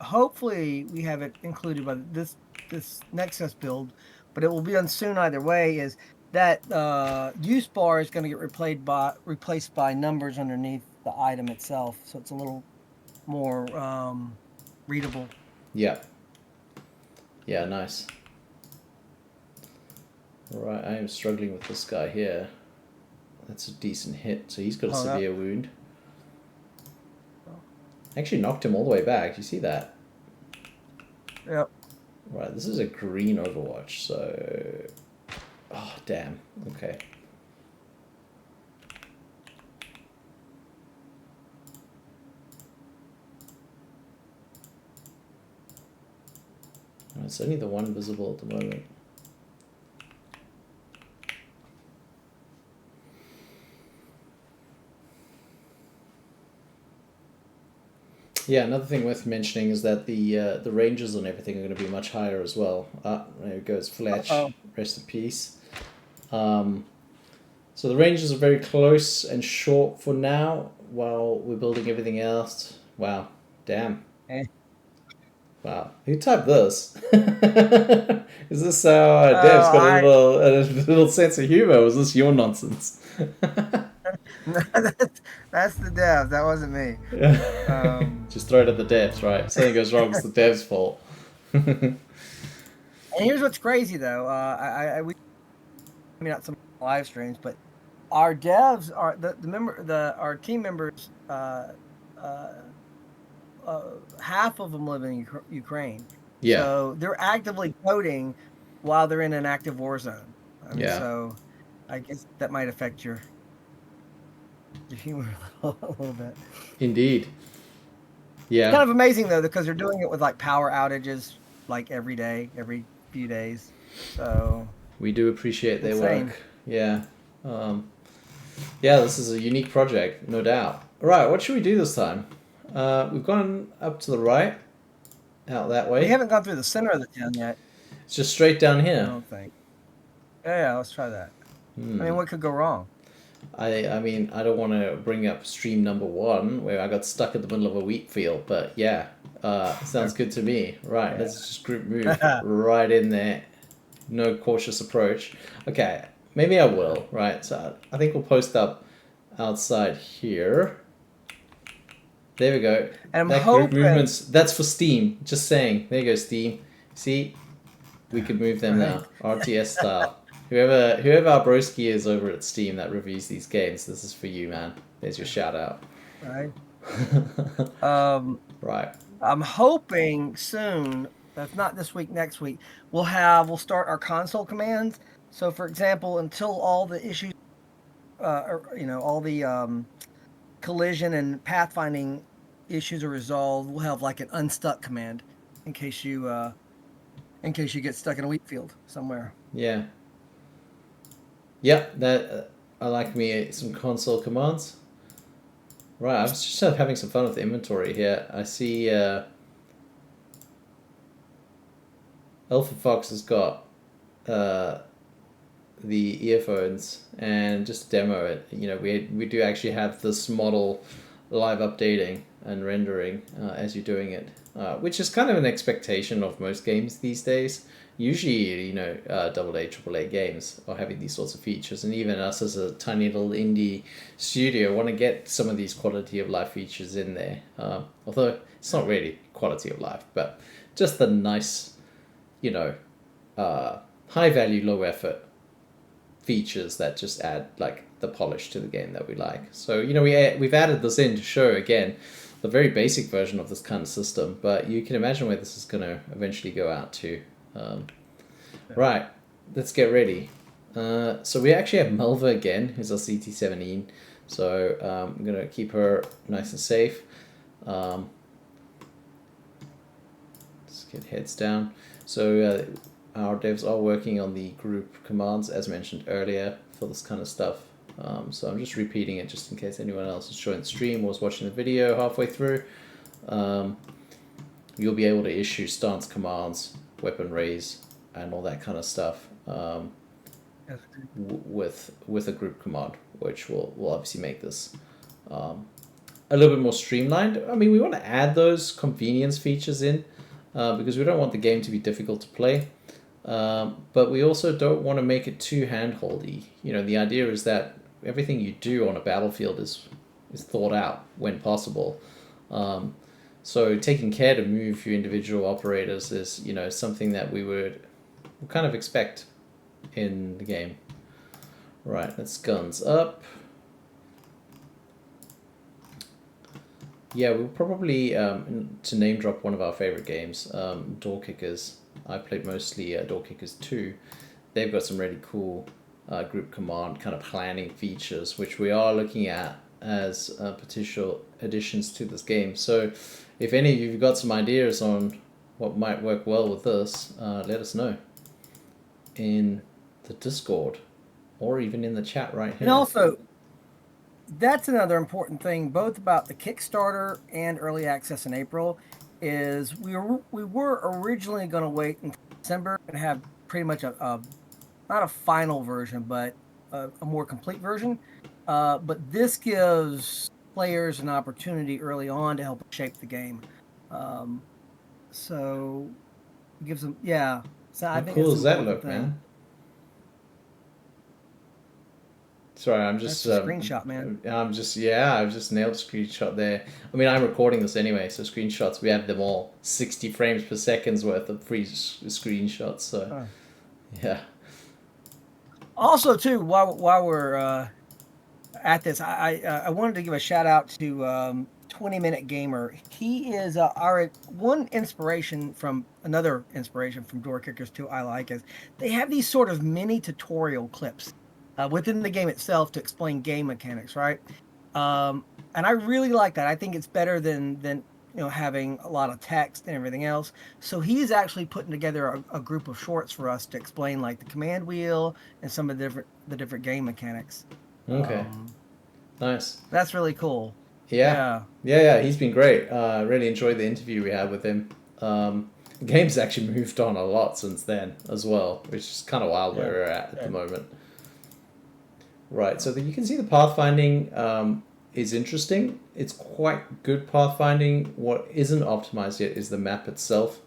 B: hopefully we have it included by this Nexus build, but it will be on soon either way. Is that use bar is going to get replaced by numbers underneath the item itself, so it's a little more readable.
A: Yeah. Yeah, nice. Right, I am struggling with this guy here. That's a decent hit, so he's got a severe wound. Actually knocked him all the way back. Do you see that?
B: Yep.
A: Right, this is a green Overwatch, so... Oh, damn. Okay. It's only the one visible at the moment. Yeah, another thing worth mentioning is that the ranges on everything are going to be much higher as well. Ah, there goes Fletch. Rest in peace. So the ranges are very close and short for now, while we're building everything else. Wow, damn. Wow, who typed this? Is this how Dev's got a little sense of humor? Or was this your nonsense?
B: That's the dev. That wasn't me.
A: Just throw it at the devs, right? If something goes wrong, it's the devs' fault.
B: And here's what's crazy though. Not some live streams, but our devs are our team members. Half of them live in Ukraine.
A: Yeah.
B: So they're actively coding while they're in an active war zone. So I guess that might affect your humor a little bit.
A: Indeed. Yeah.
B: It's kind of amazing though, because they're doing it with like power outages like every day, every few days. So
A: we do appreciate their work. Yeah. Yeah, this is a unique project, no doubt. All right, what should we do this time? We've gone up to the right, out that way.
B: We haven't gone through the center of the town yet.
A: It's just straight down here.
B: I don't think. Yeah, let's try that. I mean, what could go wrong?
A: I mean, I don't want to bring up stream number 1 where I got stuck in the middle of a wheat field, but yeah, sounds good to me. Right, let's just group move right in there. No cautious approach. Okay, maybe I will, right? So I think we'll post up outside here. There we go.
B: And I'm hoping...
A: group movements, that's for Steam. Just saying. There you go, Steam. See? We could move them now. RTS style. Whoever our broski is over at Steam that reviews these games, this is for you, man. There's your shout out.
B: Right.
A: Right.
B: I'm hoping soon, if not this week, next week, we'll start our console commands. So, for example, until all the issues, all the collision and pathfinding issues are resolved, we'll have like an unstuck command in case you get stuck in a wheat field somewhere.
A: Yeah. Yep, that I like me some console commands. Right, I was just having some fun with the inventory here. I see Alpha Fox has got the earphones, and just demo it. We do actually have this model live updating and rendering as you're doing it, which is kind of an expectation of most games these days. Usually, AA, AAA games are having these sorts of features, and even us as a tiny little indie studio want to get some of these quality of life features in there. Although it's not really quality of life, but just the nice, high value, low effort features that just add like the polish to the game that we like. So we've added this in to show again the very basic version of this kind of system, but you can imagine where this is going to eventually go out to. Right, let's get ready. So we actually have Melva again, who's our CT-17. So I'm going to keep her nice and safe. Let's get heads down. So our devs are working on the group commands, as mentioned earlier, for this kind of stuff. So I'm just repeating it just in case anyone else has joined the stream or was watching the video halfway through. you'll be able to issue stance commands, weapon raise, and all that kind of stuff with a group command, which will obviously make this a little bit more streamlined. I mean, we want to add those convenience features in because we don't want the game to be difficult to play. But we also don't want to make it too handholdy. You know, the idea is that everything you do on a battlefield is thought out when possible. So taking care to move your individual operators is, you know, something that we would kind of expect in the game. Right, that's guns up. Yeah, we'll probably, to name drop one of our favorite games, Door Kickers. I played mostly Door Kickers 2. They've got some really cool group command kind of planning features, which we are looking at as potential additions to this game. So if any of you have got some ideas on what might work well with this, let us know in the Discord or even in the chat right here.
B: And also, that's another important thing, both about the Kickstarter and early access in April, is we were originally going to wait until December and have pretty much a not a final version, but a more complete version. But this gives players an opportunity early on to help shape the game. So it gives them, yeah. So I
A: How
B: think
A: cool
B: it's
A: does
B: an
A: that
B: important
A: look,
B: thing.
A: man? Sorry, I'm just
B: That's a screenshot, man.
A: I've just nailed a screenshot there. I mean, I'm recording this anyway, so screenshots, we have them all 60 frames per second's worth of free screenshots. So yeah.
B: Also, too, while we're at this, I wanted to give a shout out to 20-Minute Gamer. He is our one inspiration from another inspiration from Door Kickers 2 I like is they have these sort of mini tutorial clips within the game itself to explain game mechanics, right? And I really like that. I think it's better than you know, having a lot of text and everything else. So he's actually putting together a group of shorts for us to explain like the command wheel and some of the different game mechanics.
A: Okay. Nice.
B: That's really cool.
A: Yeah. Yeah. He's been great. Really enjoyed the interview we had with him. The game's actually moved on a lot since then as well, which is kind of wild where we're at the moment. Right. So you can see the pathfinding is interesting. It's quite good pathfinding. What isn't optimized yet is the map itself.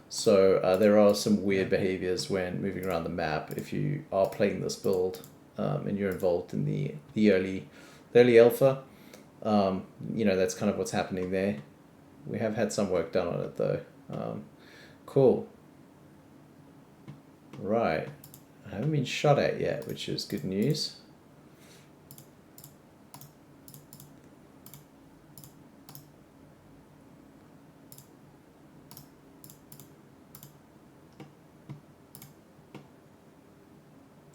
A: So there are some weird behaviors when moving around the map if you are playing this build and you're involved in the early alpha. You know, that's kind of what's happening there. We have had some work done on it though. Cool. Right. I haven't been shot at yet, which is good news.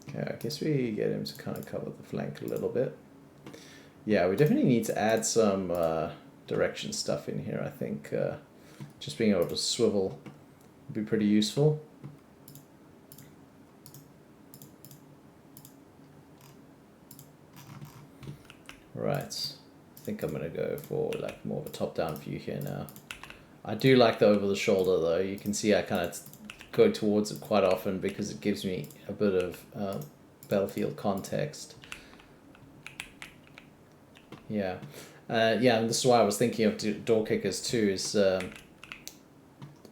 A: Okay, I guess we get him to kind of cover the flank a little bit. Yeah, we definitely need to add some direction stuff in here, I think. Just being able to swivel would be pretty useful. Right, I think I'm going to go for like more of a top-down view here now. I do like the over-the-shoulder though. You can see I kind of go towards it quite often because it gives me a bit of battlefield context. Yeah. Yeah, and this is why I was thinking of Door Kickers too, is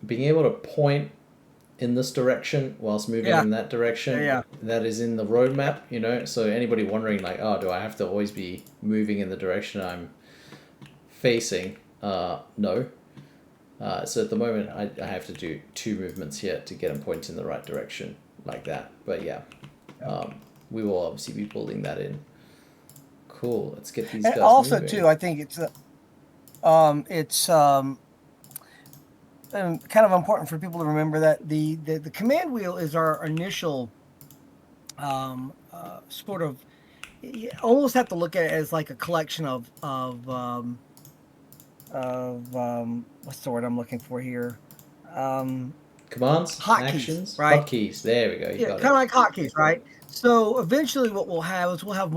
A: being able to point in this direction whilst moving in that direction. That is in the roadmap, you know, so anybody wondering like, oh, do I have to always be moving in the direction I'm facing? No. So at the moment I have to do 2 movements here to get them pointing in the right direction like that. But yeah, we will obviously be building that in. Cool. Let's get these guys
B: also
A: moving.
B: too, I think it's kind of important for people to remember that the command wheel is our initial sort of, you almost have to look at it as like a collection of what's the word I'm looking for here?
A: Commands, actions,
B: right?
A: hotkeys. There we go. You got
B: kind of like hotkeys, right? So eventually, what we'll have is we'll have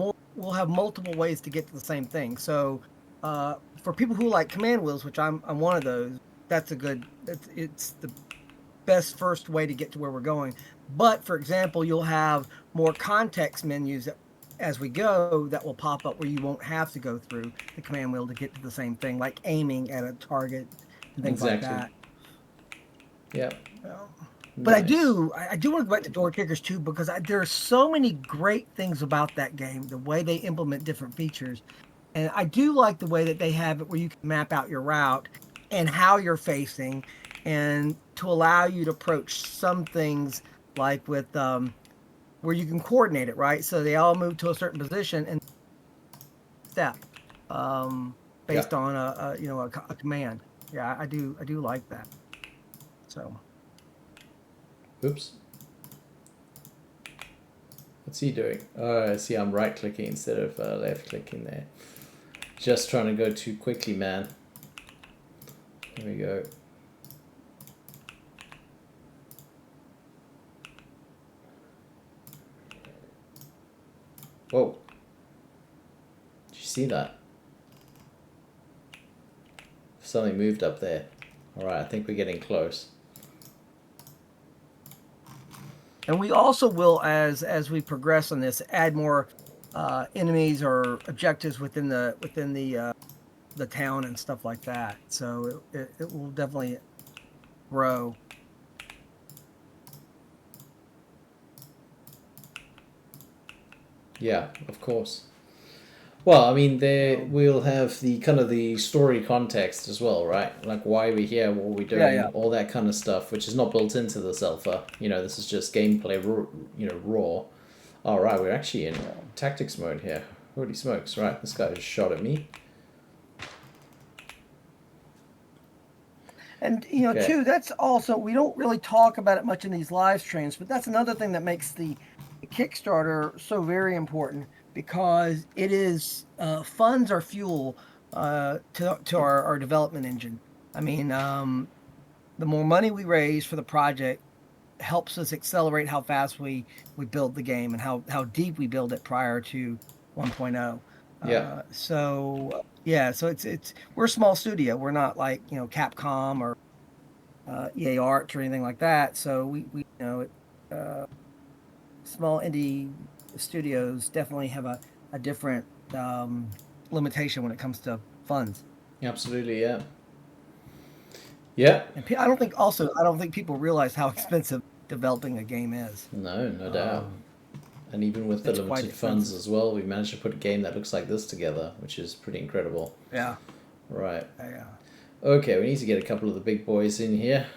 B: multiple ways to get to the same thing. So for people who like command wheels, which I'm one of those. That's a good. It's the best first way to get to where we're going. But for example, you'll have more context menus that, as we go, that will pop up where you won't have to go through the command wheel to get to the same thing, like aiming at a target and things like
A: Exactly.
B: that.
A: Yeah.
B: But I
A: Nice.
B: do want to go back to Door Kickers too, because there are so many great things about that game. The way they implement different features, and I do like the way that they have it where you can map out your route and how you're facing, and to allow you to approach some things like with where you can coordinate it, right? So they all move to a certain position and step
A: Yeah.
B: based on a command. Yeah, I do like that. So
A: Oops. What's he doing? Oh, I see. I'm right clicking instead of left clicking there. Just trying to go too quickly, man. There we go. Whoa. Did you see that? Something moved up there. Alright, I think we're getting close.
B: and we also will, as we progress on this, add more enemies or objectives within the town and stuff like that. So it will definitely grow.
A: Yeah, of course. Well, I mean, there
B: So,
A: we'll have the kind of the story context as well, right? Like why we're here, what we're
B: yeah,
A: doing,
B: yeah.
A: all that kind of stuff, which is not built into this alpha. This is just gameplay, raw. All right, we're actually in
B: Yeah.
A: tactics mode here. Holy smokes! Right, this guy just shot at me.
B: And
A: Okay.
B: too, that's also, we don't really talk about it much in these live streams, but that's another thing that makes the Kickstarter so very important, because it is funds are fuel to our development engine. I mean, the more money we raise for the project helps us accelerate how fast we build the game and how deep we build it prior to 1.0.
A: Yeah.
B: So yeah, so it's we're a small studio. We're not like Capcom or EA Arts or anything like that. So we small indie studios definitely have a different limitation when it comes to funds.
A: Absolutely. Yeah. Yeah.
B: And I don't think people realize how expensive developing a game is.
A: No, no doubt.
B: Um,
A: And even with the
B: it's quite
A: limited funds
B: expensive.
A: as well, we managed to put a game that looks like this together, which is pretty incredible.
B: Yeah,
A: Right.
B: yeah.
A: Okay, we need to get a couple of the big boys in here.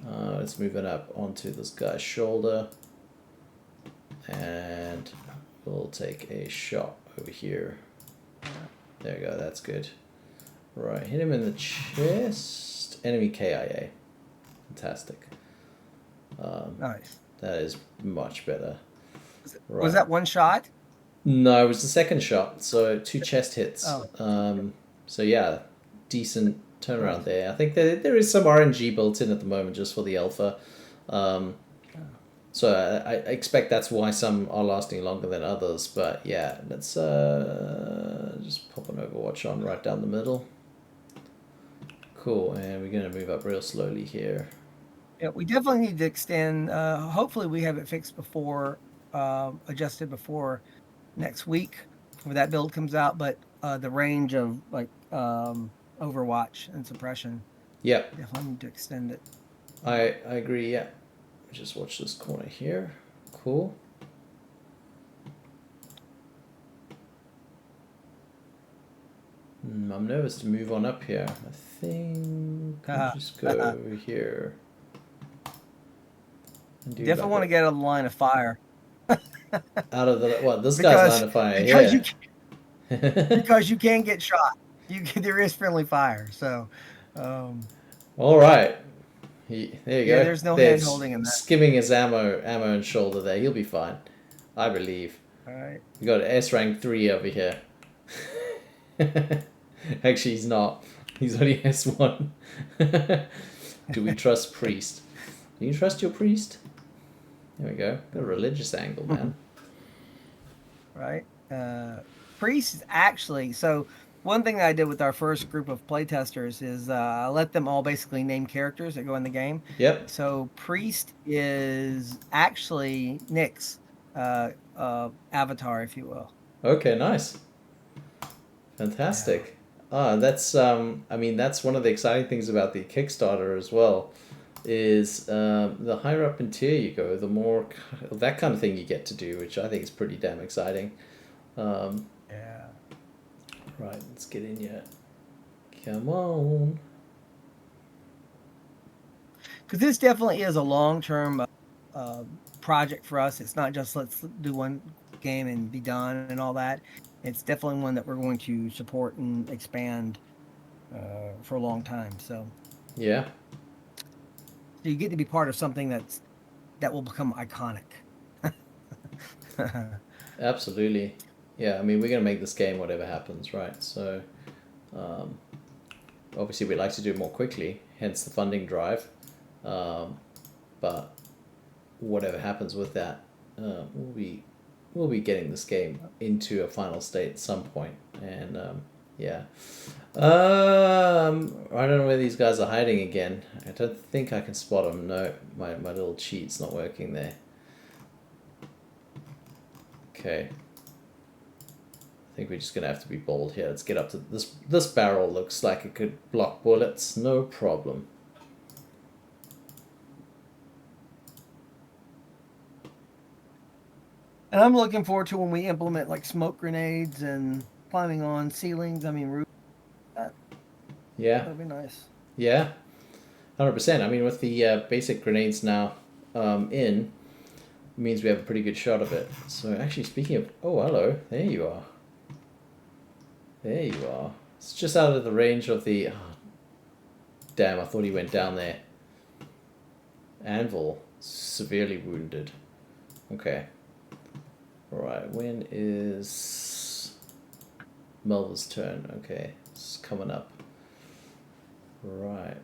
A: Let's move it up onto this guy's shoulder. And we'll take a shot over here. There we go, that's good. Right, hit him in the chest. Enemy KIA. Fantastic.
B: Nice.
A: That is much better.
B: Was
A: Right.
B: that one shot?
A: No, it was the second shot, so 2 chest hits.
B: Oh.
A: So yeah, decent turnaround there. I think there is some RNG built in at the moment just for the alpha. So I expect that's why some are lasting longer than others. But yeah, let's just pop an Overwatch on right down the middle. Cool, and we're going to move up real slowly here.
B: Yeah, we definitely need to extend. Hopefully, we have it fixed before, adjusted before next week, before that build comes out. But the range of like Overwatch and suppression,
A: Yep,
B: definitely need to extend it.
A: I agree, yeah. Just watch this corner here. Cool. I'm nervous to move on up here. I think we'll just go over here. And do
B: Definitely want to get out of the line of fire
A: out of the what? This guy's
B: because
A: line of fire
B: because you
A: here.
B: because you can get shot. There is friendly fire. So,
A: All right. There you
B: yeah,
A: go.
B: there's no hand
A: There's
B: holding in that.
A: skimming his ammo and shoulder there. He'll be fine, I believe.
B: All right.
A: We got S rank 3 over here. Actually, he's not. He's only S1. Do we trust priest? Do you trust your priest? There we go. Got a religious angle, man.
B: Right. Priest is actually, so one thing that I did with our first group of playtesters is let them all basically name characters that go in the game.
A: Yep.
B: So Priest is actually Nick's avatar, if you will.
A: Okay, nice.
B: Yeah.
A: Fantastic. That's I mean that's one of the exciting things about the Kickstarter as well, is the higher up in tier you go, the more that kind of thing you get to do, which I think is pretty damn exciting. Um,
B: Yeah.
A: right, let's get in here. Come on.
B: Because this definitely is a long-term uh, project for us. It's not just let's do one game and be done and all that. It's definitely one that we're going to support and expand for a long time.
A: Yeah,
B: So you get to be part of something that will become iconic.
A: absolutely. Yeah, I mean we're gonna make this game whatever happens, right? So um, obviously we'd like to do it more quickly, hence the funding drive. Um, but whatever happens with that, we'll be getting this game into a final state at some point, and yeah. I don't know where these guys are hiding again. I don't think I can spot them. No, my little cheat's not working there. Okay. I think we're just gonna have to be bold here. Let's get up to this. This barrel looks like it could block bullets, no problem.
B: And I'm looking forward to when we implement like smoke grenades and climbing on ceilings. I mean, that,
A: Yeah,
B: that'll be nice.
A: yeah, 100%. I mean, with the basic grenades now in, means we have a pretty good shot of it. So actually, speaking of, oh hello, there you are. There you are. It's just out of the range of the. Oh, damn! I thought he went down there. Anvil, severely wounded. Okay. Right. When is Melva's turn? Okay, it's coming up. Right.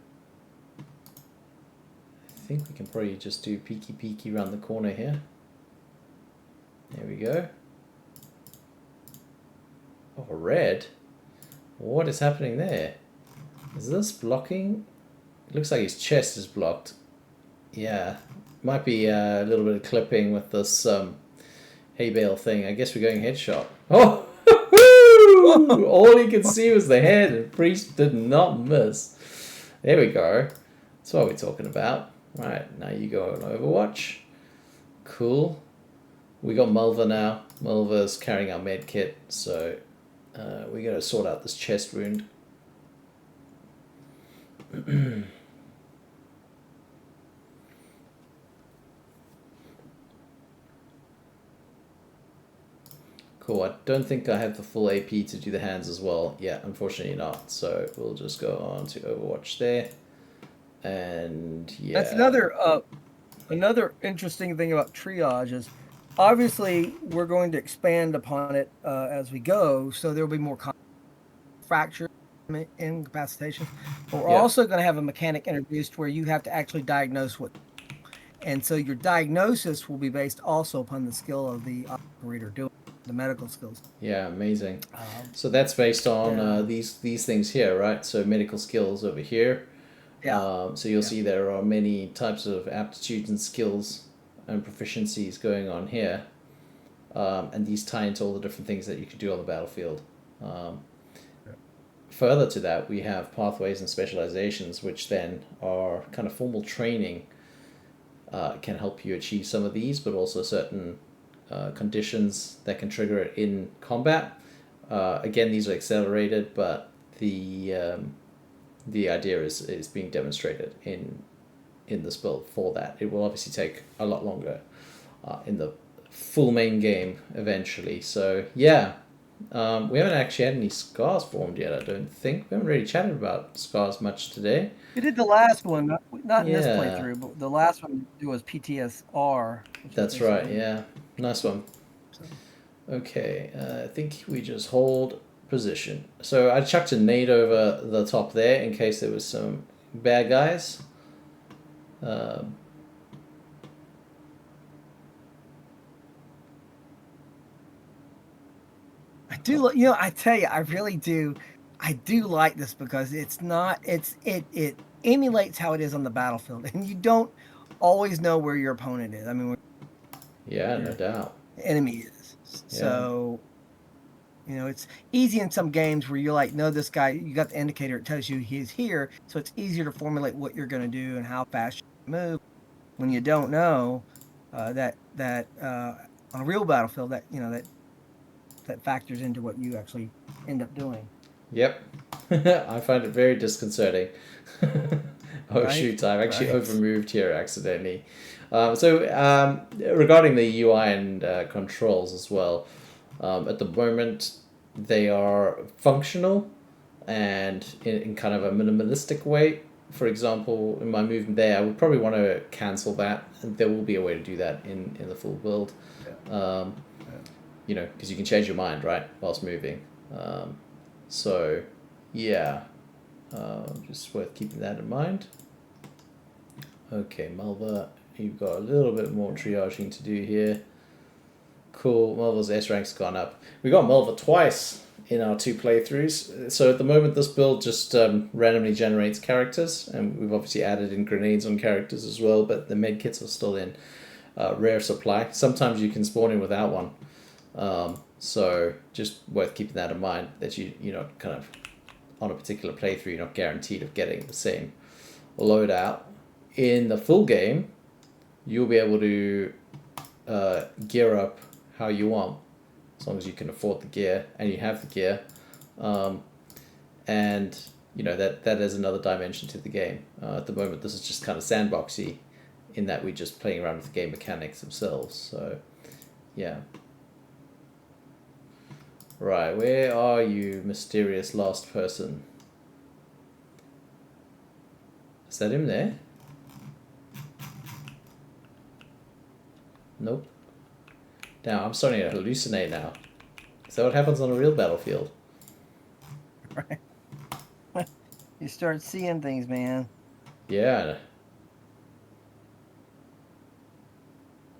A: I think we can probably just do peeky peeky around the corner here. There we go. Oh, red? What is happening there? Is this blocking? It looks like his chest is blocked. Yeah. Might be a little bit of clipping with this hay bale thing. I guess we're going headshot. Oh! All he could see was the head, and Priest did not miss. There we go. That's what we're talking about. Right, now you go on Overwatch. Cool. We got Mulva now. Mulva's carrying our med kit, so we gotta sort out this chest wound. Cool. I don't think I have the full AP to do the hands as well. Yeah, unfortunately not. So we'll just go on to Overwatch there. And yeah.
B: That's another interesting thing about triage is obviously we're going to expand upon it as we go, so there'll be more fracture incapacitation. But we're
A: Yeah.
B: also going to have a mechanic introduced where you have to actually diagnose what, and so your diagnosis will be based also upon the skill of the operator doing the medical skills.
A: Yeah, amazing. So that's based on
B: Yeah.
A: these things here, right? So medical skills over here.
B: Yeah.
A: So you'll
B: Yeah.
A: see there are many types of aptitudes and skills and proficiencies going on here. And these tie into all the different things that you can do on the battlefield. Further to that, we have pathways and specializations, which then are kind of formal training, can help you achieve some of these, but also certain conditions that can trigger it in combat. Again, these are accelerated, but the idea is being demonstrated in this build for that. It will obviously take a lot longer in the full main game eventually. So yeah, we haven't actually had any scars formed yet. I don't think we haven't really chatted about scars much today.
B: We did the last one, not in this
A: Yeah,
B: playthrough, but the last one it was PTSR, which is
A: that's right.
B: basically.
A: Yeah, nice one.
B: So.
A: Okay, I think we just hold position. So I chucked a nade over the top there in case there was some bad guys.
B: I do, I tell you, I really do I do like this because it's not it emulates how it is on the battlefield, and you don't always know where your opponent is. I mean, where
A: Yeah, no
B: your
A: doubt.
B: enemy is.
A: Yeah.
B: So it's easy in some games where you're like, no, this guy, you got the indicator, it tells you he's here, so it's easier to formulate what you're going to do and how fast you move. When you don't know that on a real battlefield, that factors into what you actually end up doing.
A: Yep. I find it very disconcerting. Oh
B: Right,
A: shoot! I've actually
B: right.
A: overmoved here accidentally. Regarding the UI and controls as well, at the moment they are functional and in kind of a minimalistic way. For example, in my movement there, I would probably want to cancel that, and there will be a way to do that in the full build.
B: Yeah,
A: Um,
B: yeah.
A: because you can change your mind, right, whilst moving. So, yeah, just worth keeping that in mind. Okay, Malva, you've got a little bit more triaging to do here. Cool, Malva's S rank's gone up. We got Malva twice in our 2 playthroughs. So at the moment, this build just randomly generates characters, and we've obviously added in grenades on characters as well, but the med kits are still in rare supply. Sometimes you can spawn in without one. So just worth keeping that in mind, that you're not kind of on a particular playthrough, you're not guaranteed of getting the same loadout. In the full game, you'll be able to gear up how you want, as long as you can afford the gear and you have the gear. Um, and that is another dimension to the game. At the moment, this is just kind of sandboxy, in that we're just playing around with the game mechanics themselves. So, yeah. Right, where are you, mysterious last person? Is that him there? Nope. Now, I'm starting to hallucinate now. Is that what happens on a real battlefield?
B: Right. You start seeing things, man.
A: Yeah.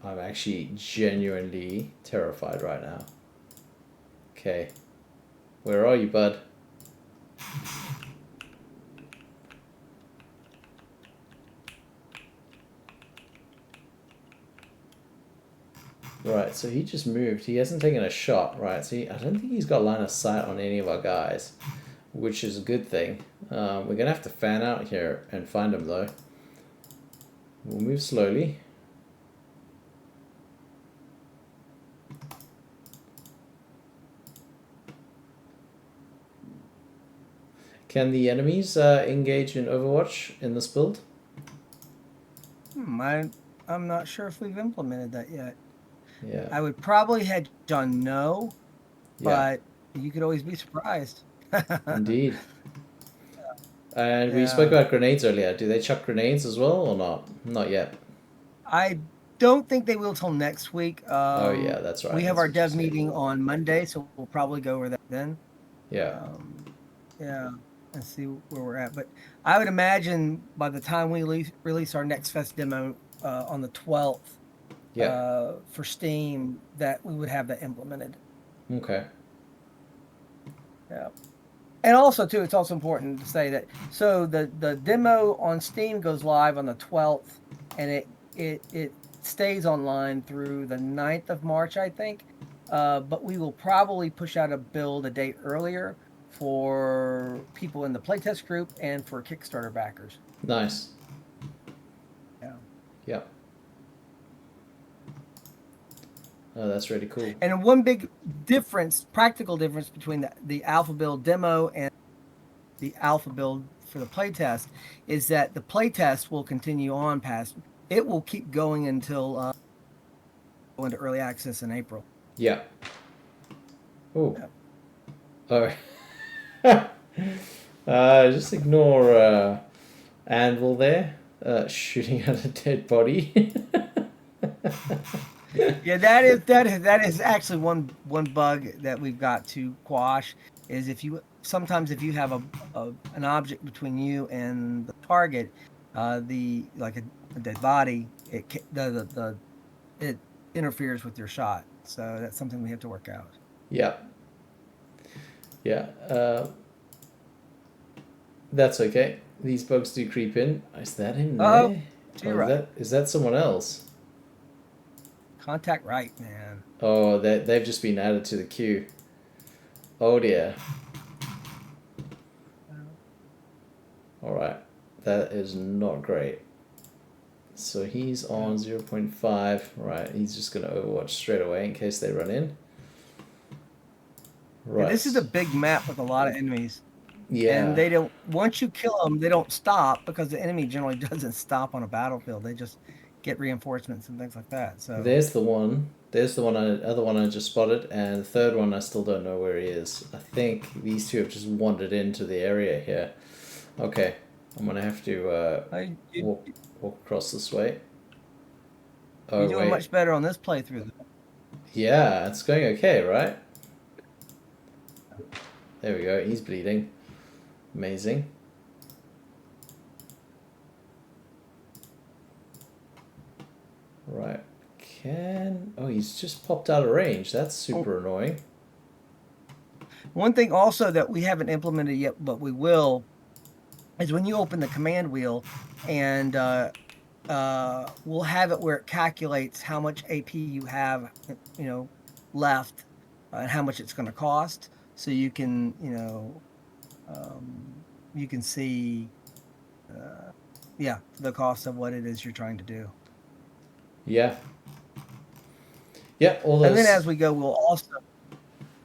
A: I'm actually genuinely terrified right now. Okay. Where are you, bud? Right, so he just moved. He hasn't taken a shot, right? So I don't think he's got line of sight on any of our guys, which is a good thing. We're going to have to fan out here and find him, though. We'll move slowly. Can the enemies engage in Overwatch in this build?
B: I'm not sure if we've implemented that yet.
A: Yeah.
B: I would probably hedge on no,
A: Yeah,
B: but you could always be surprised.
A: indeed. And we spoke
B: Yeah.
A: about grenades earlier. Do they chuck grenades as well or not? Not yet.
B: I don't think they will till next week.
A: Oh, yeah, that's
B: We
A: right.
B: have
A: That's
B: our
A: what you
B: dev
A: said.
B: meeting on Monday, so we'll probably go over that then.
A: Yeah.
B: Um, yeah, and see where we're at. But I would imagine by the time we release our next fest demo on the 12th
A: Yeah.
B: for Steam, that we would have that implemented.
A: Okay.
B: Yeah. And also too, it's also important to say that so the demo on Steam goes live on the 12th, and it stays online through the 9th of March, I think. But we will probably push out a build a day earlier for people in the playtest group and for Kickstarter backers.
A: Nice.
B: Yeah.
A: Yeah. Oh, that's really cool.
B: And one big difference, practical difference between the alpha build demo and the alpha build for the playtest is that the playtest will continue on past. It will keep going until go into early access in April.
A: Yeah. Oh.
B: Yeah.
A: Oh. Just ignore Anvil there, shooting at a dead body.
B: Yeah, that is actually one bug that we've got to quash is if you sometimes if you have an object between you and the target, the like a dead body, it interferes with your shot. So that's something we have to work out.
A: Yeah. Yeah. That's okay. These bugs do creep in. Is that him
B: Uh-oh.
A: there?
B: To
A: Oh,
B: your right.
A: is that someone else?
B: Contact right, man.
A: Oh, they've just been added to the queue. Oh dear. Alright. That is not great. So he's on 0.5. Right, he's just going to overwatch straight away in case they run in.
B: Yeah,
A: Right.
B: this is a big map with a lot of enemies. And
A: Yeah.
B: they don't, once you kill them, they don't stop because the enemy generally doesn't stop on a battlefield. They just get reinforcements and things like that. So
A: There's the one. There's the other one I just spotted, and the third one I still don't know where he is. I think these two have just wandered into the area here. Okay, I'm gonna have to walk across this way.
B: you're
A: Oh
B: doing
A: wait,
B: much better on this playthrough.
A: yeah, it's going okay, right? There we go. He's bleeding. Amazing. Right. Oh, he's just popped out of range. That's super annoying.
B: One thing also that we haven't implemented yet, but we will, is when you open the command wheel and we'll have it where it calculates how much AP you have, left, and how much it's going to cost. So you can, you can see, the cost of what it is you're trying to do.
A: Yeah. Yeah,
B: And then as we go, we'll also.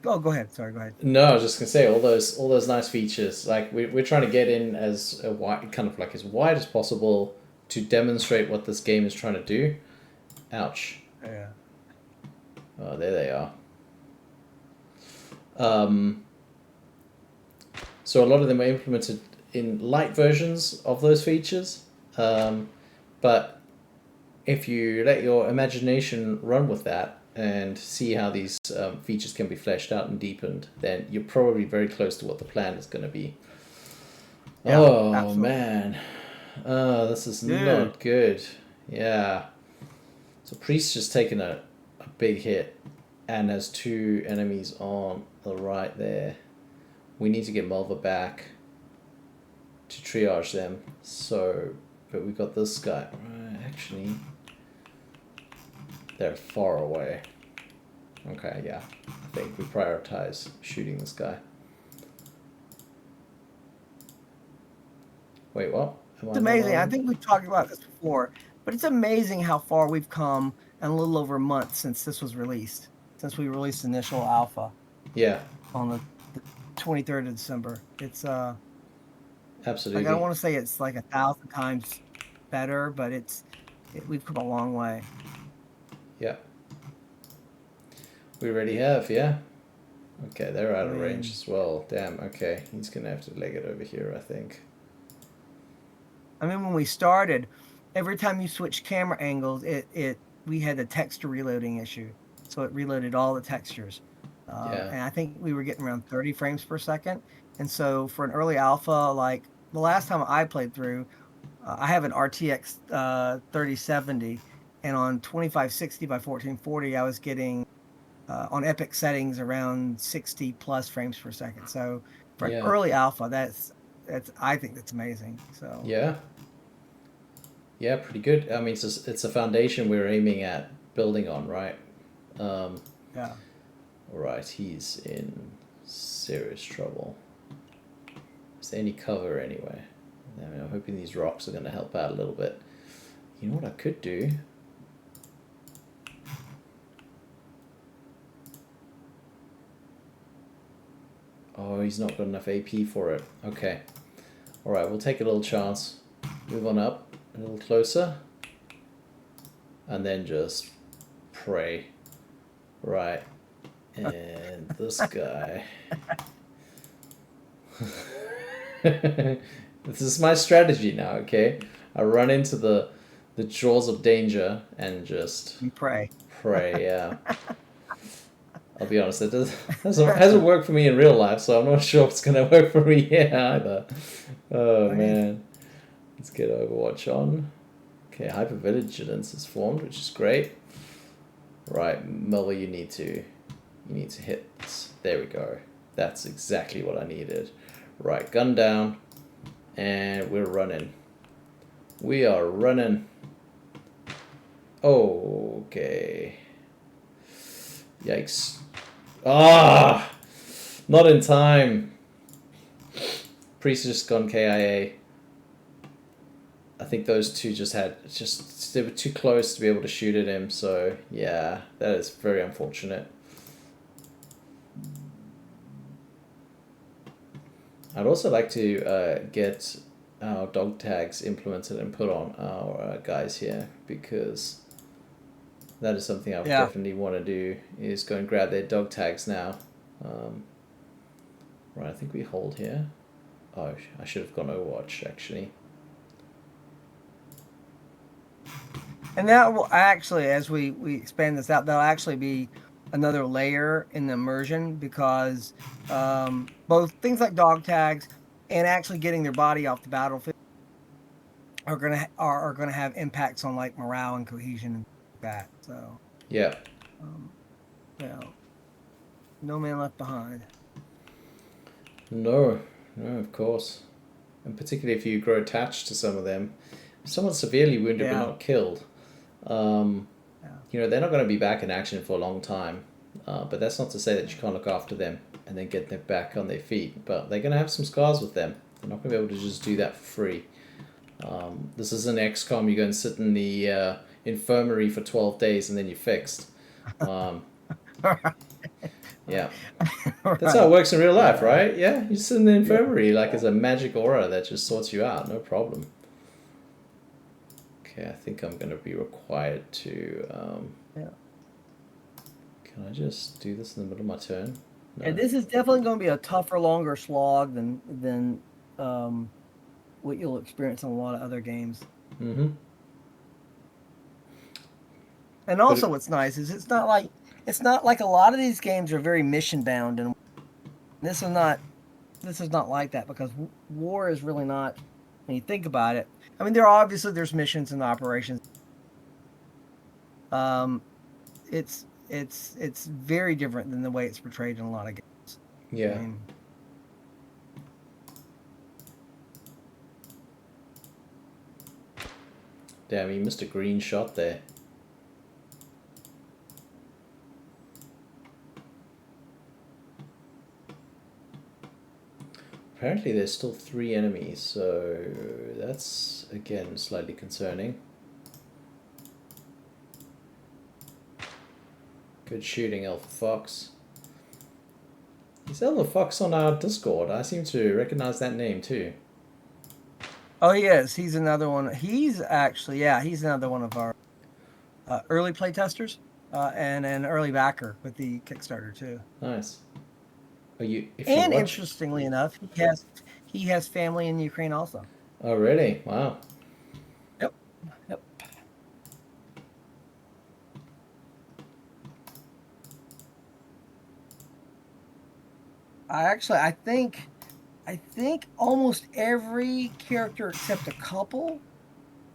B: Oh, go ahead. Sorry, go ahead.
A: No, I was just gonna say all those nice features. Like we're trying to get in as a wide, kind of like as wide as possible to demonstrate what this game is trying to do. Ouch.
B: Yeah.
A: Oh, there they are. So a lot of them are implemented in light versions of those features, but if you let your imagination run with that and see how these features can be fleshed out and deepened, then you're probably very close to what the plan is going to be.
B: Yeah,
A: Oh
B: absolutely.
A: man, this is
B: Dude.
A: not good. Yeah. So Priest's just taken a big hit and has two enemies on the right there. We need to get Mulva back to triage them. So, but we got this guy. Actually, they're far away. Okay, yeah. I think we prioritize shooting this guy. Wait, what?
B: It's amazing. I think we've talked about this before, but it's amazing how far we've come in a little over a month since this was released, since we released initial alpha.
A: Yeah.
B: On the 23rd of December. It's
A: absolutely.
B: like I don't want to say it's like 1,000 times better, but we've come a long way.
A: Yeah. We already have, yeah. Okay, they're out of range as well. Damn, okay. He's going to have to leg it over here, I think.
B: I mean, when we started, every time you switch camera angles, we had a texture reloading issue. So it reloaded all the textures. And I think we were getting around 30 frames per second. And so for an early alpha, like the last time I played through, I have an RTX 3070, and on 2560 by 1440, I was getting on epic settings around 60 plus frames per second. So for an early alpha, that's I think that's amazing. So
A: yeah, pretty good. I mean, it's a foundation we're aiming at building on, right?
B: Yeah.
A: Right, he's in serious trouble. Is there any cover anyway? I mean, I'm hoping these rocks are going to help out a little bit. You know what I could do? Oh, he's not got enough AP for it. Okay. Alright, we'll take a little chance. Move on up a little closer. And then just pray. Right. And this guy. This is my strategy now, okay? I run into the jaws of danger and just
B: pray.
A: Pray, yeah. I'll be honest, it hasn't worked for me in real life, so I'm not sure it's gonna work for me here either. Oh man. Let's get Overwatch on. Okay, hypervigilance is formed, which is great. Right, Melva, you need to hit this. There we go. That's exactly what I needed. Right, gun down. And we're running. We are running. Okay. Yikes. Ah! Not in time. Priest has just gone KIA. I think those two they were too close to be able to shoot at him, so yeah, that is very unfortunate. I'd also like to get our dog tags implemented and put on our guys here, because that is something I would definitely want to do, is go and grab their dog tags now. Right, I think we hold here. Oh, I should have gone overwatch, actually.
B: And that will actually, as we expand this out, that'll actually be another layer in the immersion, because both things like dog tags and actually getting their body off the battlefield are gonna have impacts on like morale and cohesion and that. So
A: yeah,
B: no man left behind.
A: No, of course, and particularly if you grow attached to some of them. If someone's severely wounded but not killed, they're not going to be back in action for a long time. But that's not to say that you can't look after them and then get them back on their feet. But they're going to have some scars with them. They're not going to be able to just do that for free. This isn't XCOM. You go and sit in the infirmary for 12 days and then you're fixed. Yeah. That's how it works in real life, right? Yeah, you sit in the infirmary like it's a magic aura that just sorts you out. No problem. Okay, I think I'm going to be required to... Can I just do this in the middle of my turn?
B: No. And this is definitely going to be a tougher, longer slog than what you'll experience in a lot of other games.
A: Mm-hmm.
B: And also, what's nice is it's not like a lot of these games are very mission bound, and this is not like that, because war is really not. When you think about it, I mean, there's missions and operations. It's very different than the way it's portrayed in a lot of games.
A: Yeah. Damn, you missed a green shot there. Apparently there's still 3 enemies, so that's, again, slightly concerning. Good shooting, Alpha Fox. Is Alpha Fox on our Discord? I seem to recognize that name too.
B: Oh, yes, he's another one. He's another one of our early playtesters and an early backer with the Kickstarter too.
A: Nice.
B: Interestingly enough, he has family in Ukraine also.
A: Oh, really? Wow.
B: Yep. I think almost every character except a couple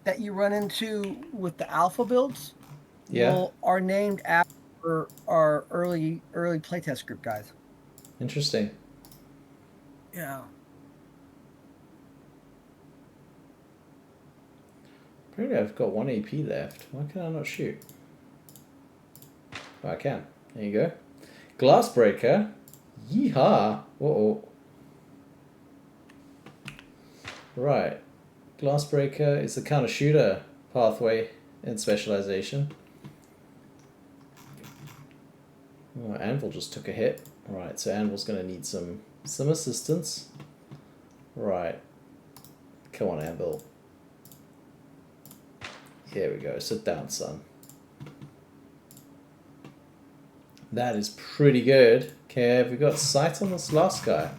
B: that you run into with the alpha builds are named after our early playtest group guys.
A: Interesting.
B: Yeah.
A: Apparently I've got 1 AP left. Why can I not shoot? Oh, I can. There you go. Glassbreaker. Yeehaw. Uh-oh. Right. Glassbreaker is the counter shooter pathway and specialization. Oh, Anvil just took a hit. Right, so Anvil's going to need some assistance. Right. Come on, Anvil. Here we go. Sit down, son. That is pretty good. Okay, have we got sight on this last guy?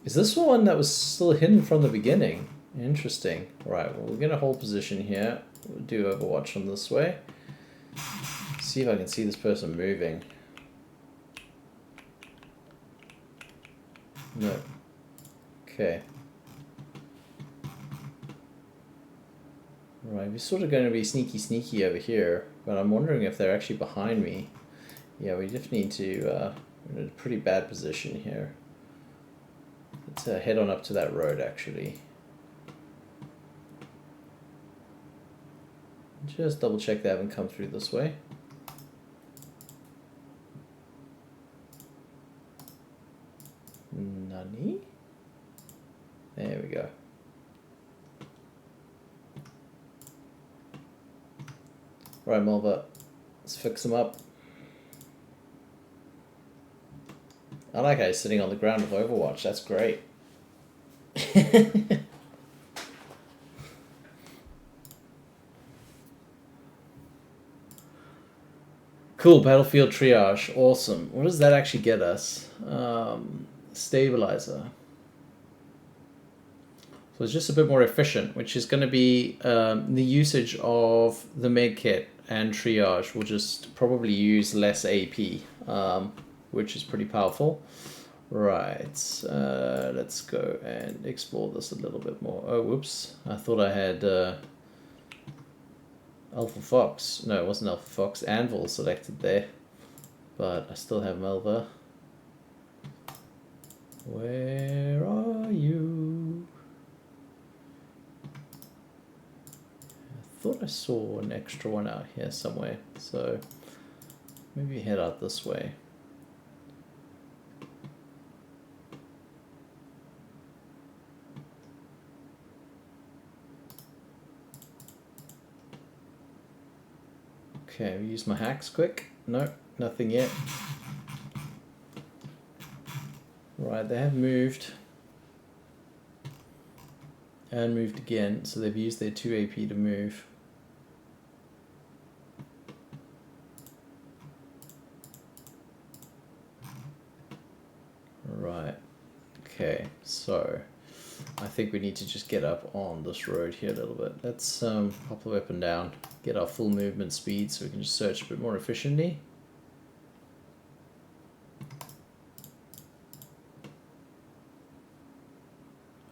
A: Is this one that was still hidden from the beginning? Interesting. Right, well, we're going to hold position here. We'll do Overwatch on this way. See if I can see this person moving. No. Okay. Right, we're sort of going to be sneaky over here, but I'm wondering if they're actually behind me. Yeah, we just need to, we're in a pretty bad position here. Let's head on up to that road, actually. Just double check they haven't come through this way. Nani? There we go. Right, Mulva. Let's fix them up. I like how he's sitting on the ground of Overwatch. That's great. Cool, battlefield triage. Awesome. What does that actually get us? Stabilizer. So it's just a bit more efficient, which is going to be the usage of the med kit and triage will just probably use less AP, which is pretty powerful. Right, let's go and explore this a little bit more. Oh, whoops. I thought I had Alpha Fox. No, it wasn't Alpha Fox. Anvil selected there. But I still have Melva. Where are you? I thought I saw an extra one out here somewhere. So maybe head out this way. Okay, use my hacks quick. No, nothing yet. Right, they have moved. And moved again, so they've used their 2 AP to move. Right, okay, so I think we need to just get up on this road here a little bit. Let's pop the weapon down, get our full movement speed so we can just search a bit more efficiently.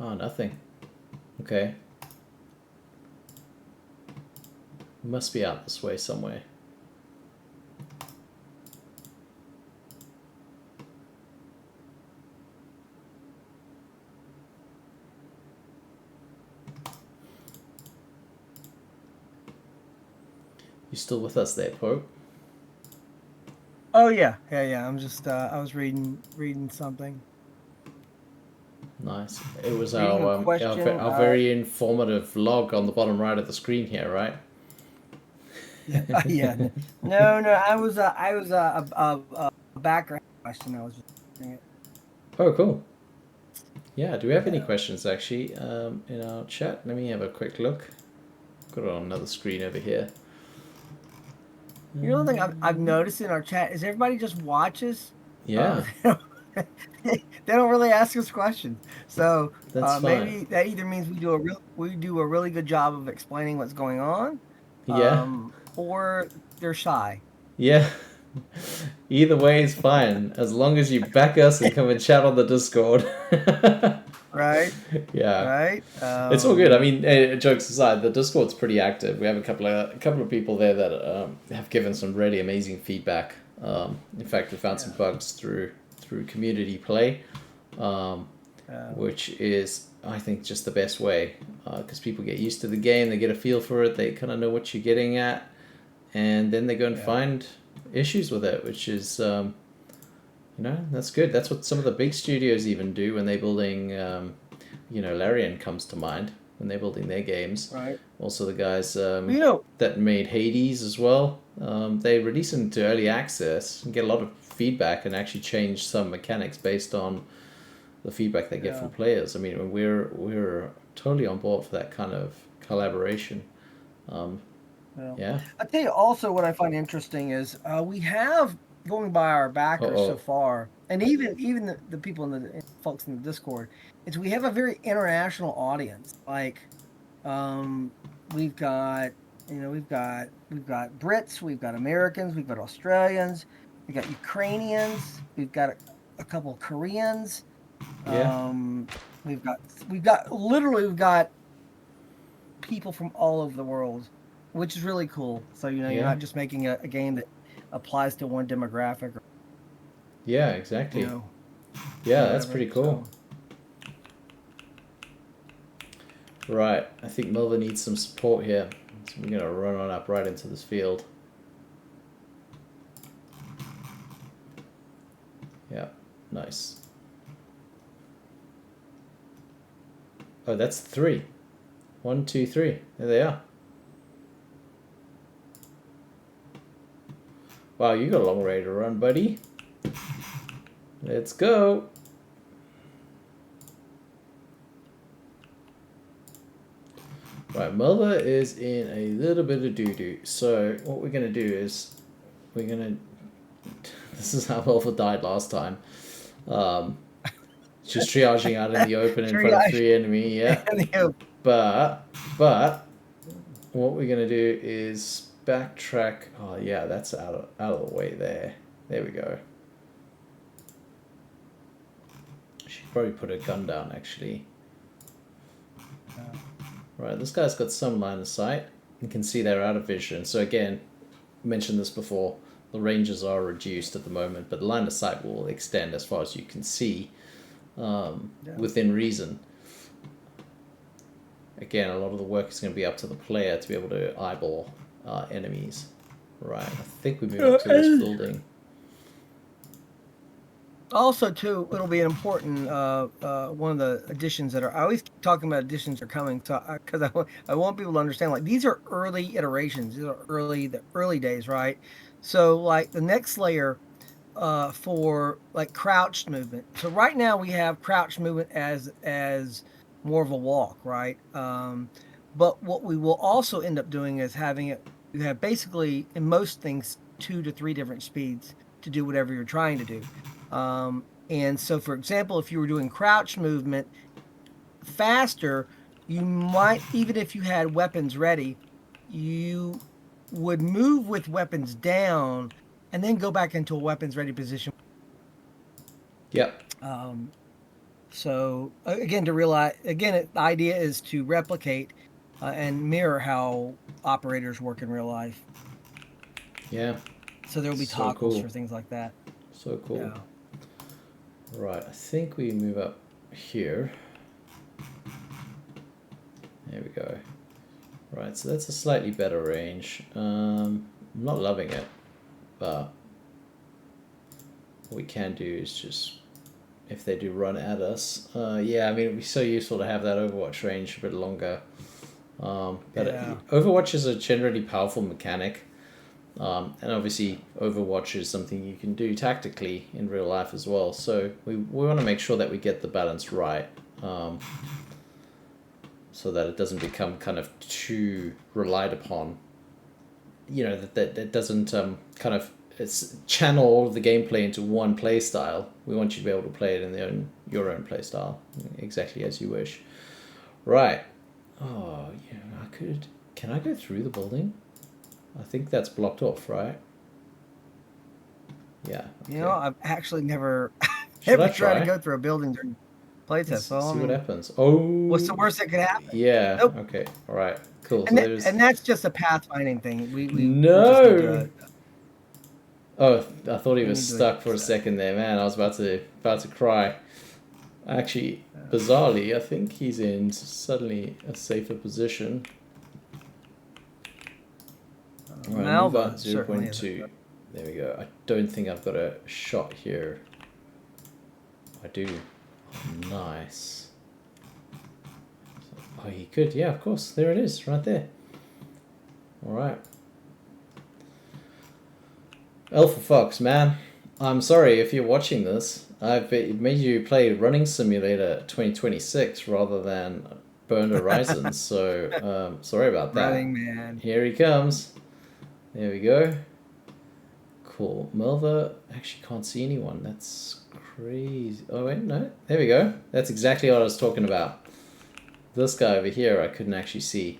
A: Oh, nothing. Okay. Must be out this way somewhere. You still with us there, Pope?
B: Oh yeah. I'm just I was reading something.
A: Nice. It was
B: Reading a
A: our
B: question,
A: very informative log on the bottom right of the screen here, right?
B: Yeah. No, I was a background question. I was just reading it.
A: Oh, cool. Yeah, do we have any questions actually in our chat? Let me have a quick look. Got it on another screen over here.
B: You know, the thing I've noticed in our chat is everybody just watches.
A: Yeah,
B: They don't really ask us questions. So
A: that's
B: maybe
A: fine.
B: that either means we do a really good job of explaining what's going on,
A: Yeah,
B: or they're shy.
A: yeah. Either way is fine, as long as you back us and come and chat on the Discord.
B: Right?
A: Yeah.
B: Right?
A: It's all good. I mean, jokes aside, the Discord's pretty active. We have a couple of people there that have given some really amazing feedback. In fact, we found some bugs through community play, which is, I think, just the best way, because people get used to the game, they get a feel for it, they kind of know what you're getting at, and then they go and find issues with it, which is, that's good. That's what some of the big studios even do when they're building. Larian comes to mind when they're building their games.
B: Right.
A: Also, the guys
B: You
A: that made Hades as well, they release them to early access and get a lot of feedback and actually change some mechanics based on the feedback they get from players. I mean, we're totally on board for that kind of collaboration. Yeah.
B: I tell you also what I find interesting is we have, going by our backers so far, and even the people the folks in the Discord, is we have a very international audience. Like we've got we've got Brits, we've got Americans, we've got Australians, we've got Ukrainians, we've got a couple of Koreans.
A: Yeah.
B: We've got we've got people from all over the world, which is really cool. So you're not just making a game that applies to one demographic.
A: Yeah, exactly. Yeah, that's pretty cool. So. Right, I think Melva needs some support here. So we're gonna run on up right into this field. Yeah, nice. Oh, that's 3. 1, 2, 3. There they are. Wow, you got a long way to run, buddy. Let's go. Right, Melba is in a little bit of doo-doo. So what we're going to do is we're going to... This is how Melba died last time. Just triaging out in the open in front of 3 enemy, yeah. But what we're going to do is backtrack. Oh, yeah, that's out of the way there. There we go. Should probably put a gun down, actually. Right, this guy's got some line of sight. You can see they're out of vision. So again, mentioned this before, the ranges are reduced at the moment, but the line of sight will extend as far as you can see within reason. Again, a lot of the work is going to be up to the player to be able to eyeball enemies. Right, I think we move up to this building.
B: Also, too, it'll be an important one of the additions that are. I always keep talking about additions are coming, so because I want people to understand. Like these are early iterations. These are the early days, right? So, like the next layer for like crouched movement. So right now we have crouched movement as more of a walk, right? But what we will also end up doing is having it. You have basically in most things 2 to 3 different speeds to do whatever you're trying to do. And so, for example, if you were doing crouch movement faster, you might, even if you had weapons ready, you would move with weapons down and then go back into a weapons ready position.
A: Yep.
B: So again, the idea is to replicate and mirror how operators work in real life.
A: Yeah.
B: So there will be toggles for things like that.
A: So cool.
B: Yeah.
A: Right, I think we move up here. There we go. Right, so that's a slightly better range. I'm not loving it, but what we can do is just, if they do run at us, yeah, I mean, it'd be so useful to have that Overwatch range a bit longer. Overwatch is a generally powerful mechanic. And obviously Overwatch is something you can do tactically in real life as well. So we want to make sure that we get the balance right, so that it doesn't become kind of too relied upon. You know, that it doesn't kind of channel all of the gameplay into one play style. We want you to be able to play it in your own play style, exactly as you wish. Right. Oh, yeah, I could... Can I go through the building? I think that's blocked off, right? Yeah. Okay.
B: You know, I've actually never tried to go through a building during playtest. So
A: see what happens. Oh.
B: What's the worst that could happen?
A: Yeah.
B: Nope.
A: Okay. All right. Cool.
B: And that's just a pathfinding thing. We
A: no. Oh, I thought he was stuck for a second there, man. I was about to cry. Actually, bizarrely, I think he's in suddenly a safer position.
B: Malva
A: 0.2. There we go. I don't think I've got a shot here. I do. Oh, nice. Oh, he could. Yeah, of course. There it is, right there. All right. Alpha Fox, man. I'm sorry if you're watching this. I've made you play Running Simulator 2026 rather than Burned Horizons, so sorry about that.
B: Running Man.
A: Here he comes. There we go. Cool. Melva actually can't see anyone. That's crazy. Oh, wait, no. There we go. That's exactly what I was talking about. This guy over here I couldn't actually see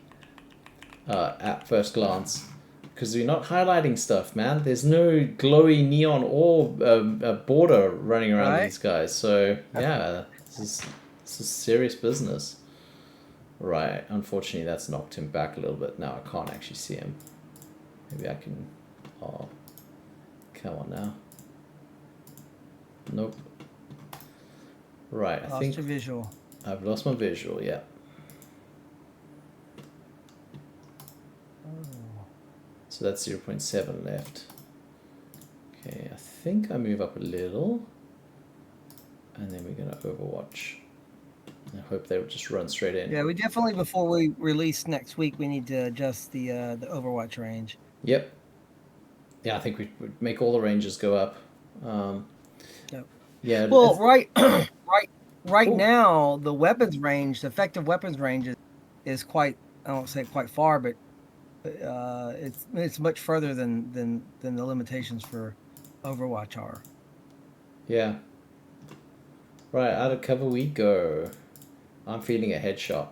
A: at first glance. Because we're not highlighting stuff, man. There's no glowy neon or border running around these guys. So, yeah, this is serious business. Right. Unfortunately, that's knocked him back a little bit. Now I can't actually see him. Maybe I can... Oh, come on now. Nope. Right, I think...
B: Lost your visual.
A: I've lost my visual, yeah. So that's 0.7 left. Okay, I think I move up a little. And then we're going to overwatch. I hope they would just run straight in.
B: Yeah, we definitely, before we release next week, we need to adjust the overwatch range.
A: Yep. Yeah, I think we would make all the ranges go up.
B: Yep.
A: Yeah.
B: Well, right
A: Oh.
B: now, the weapons range, the effective weapons range is quite, I won't say quite far, but it's much further than the limitations for Overwatch are.
A: Yeah. Right, out of cover we go. I'm feeling a headshot.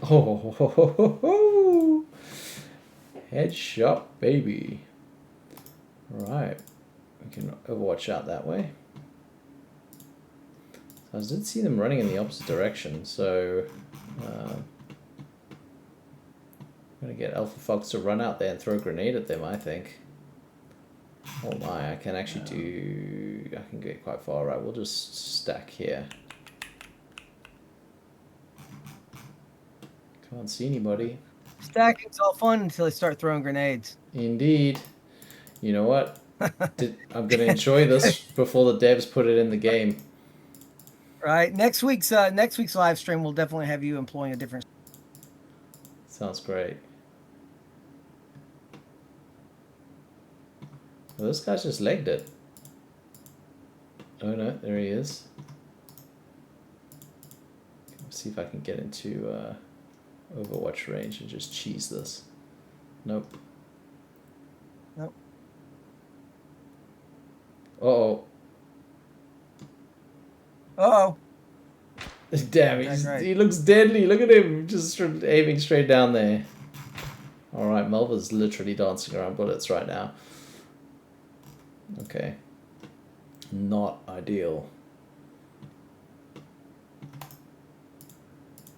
A: Oh, ho, ho, ho, ho. Headshot, baby. Right. We can overwatch out that way. So I did see them running in the opposite direction, so I'm going to get Alpha Fox to run out there and throw a grenade at them, I think. Oh my, I can actually I can get quite far. Right, we'll just stack here. Can't see anybody.
B: Stacking's all fun until they start throwing grenades.
A: Indeed. You know what? I'm going to enjoy this before the devs put it in the game.
B: Right. Next week's live stream will definitely have you employing a different.
A: Sounds great. Well, this guy's just legged it. Oh no, there he is. Let's see if I can get into Overwatch range and just cheese this. Nope.
B: Nope.
A: Uh-oh.
B: Uh-oh.
A: Damn, he looks deadly. Look at him, just aiming straight down there. Alright, Melva's literally dancing around bullets right now. Okay. Not ideal.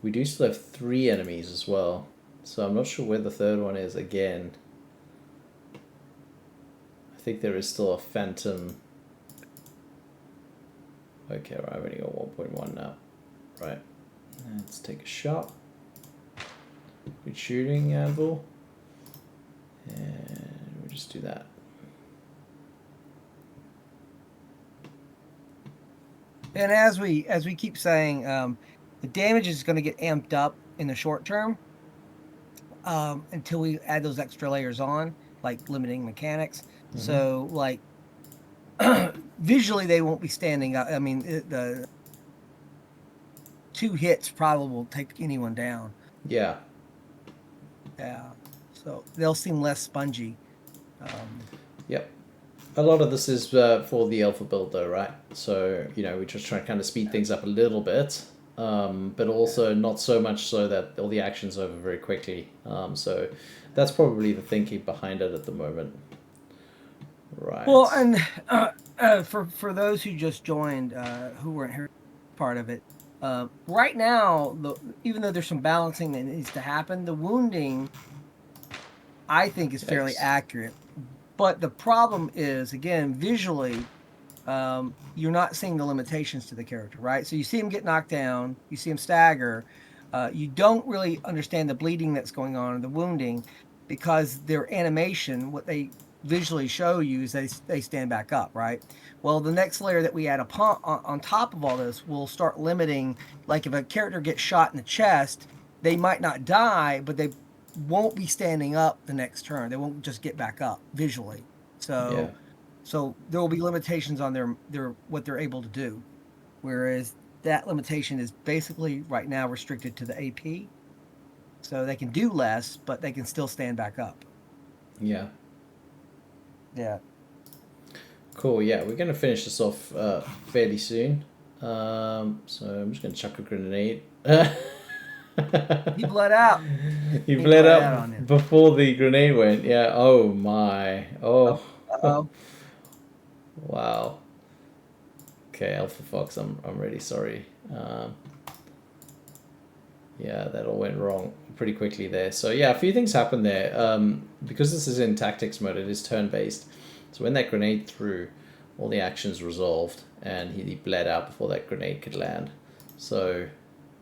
A: We do still have 3 enemies as well. So I'm not sure where the third one is again. I think there is still a phantom. Okay, right, I've only got 1.1 now. Right. Let's take a shot. Good shooting, Anvil. And we'll just do that.
B: And as we keep saying, the damage is going to get amped up in the short term until we add those extra layers on, like limiting mechanics. Mm-hmm. So, like, visually they won't be standing up. I mean, the 2 hits probably will take anyone down.
A: Yeah.
B: Yeah. So they'll seem less spongy.
A: Yep. A lot of this is for the alpha build though, right? So, you know, we just try to kind of speed things up a little bit, but also not so much so that all the action's over very quickly. So that's probably the thinking behind it at the moment. Right.
B: Well, and for those who just joined, who weren't here part of it, right now, even though there's some balancing that needs to happen, the wounding, I think, is fairly accurate. But the problem is, again, visually, you're not seeing the limitations to the character, right? So you see him get knocked down, you see him stagger, you don't really understand the bleeding that's going on and the wounding, because their animation, what they visually show you is they stand back up, right? Well, the next layer that we add on top of all this will start limiting, like if a character gets shot in the chest, they might not die, but they won't be standing up the next turn. They won't just get back up visually. So there will be limitations on their what they're able to do. Whereas that limitation is basically right now restricted to the AP. So they can do less, but they can still stand back up.
A: Yeah.
B: Yeah.
A: Cool, yeah, we're going to finish this off fairly soon. So I'm just going to chuck a grenade.
B: He bled out.
A: He bled out before the grenade went. Yeah. Oh my. Oh.
B: Uh-oh.
A: Wow. Okay, Alpha Fox. I'm really sorry. Yeah, that all went wrong pretty quickly there. So yeah, a few things happened there. Because this is in tactics mode, it is turn based. So when that grenade threw, all the actions resolved, and he bled out before that grenade could land. So.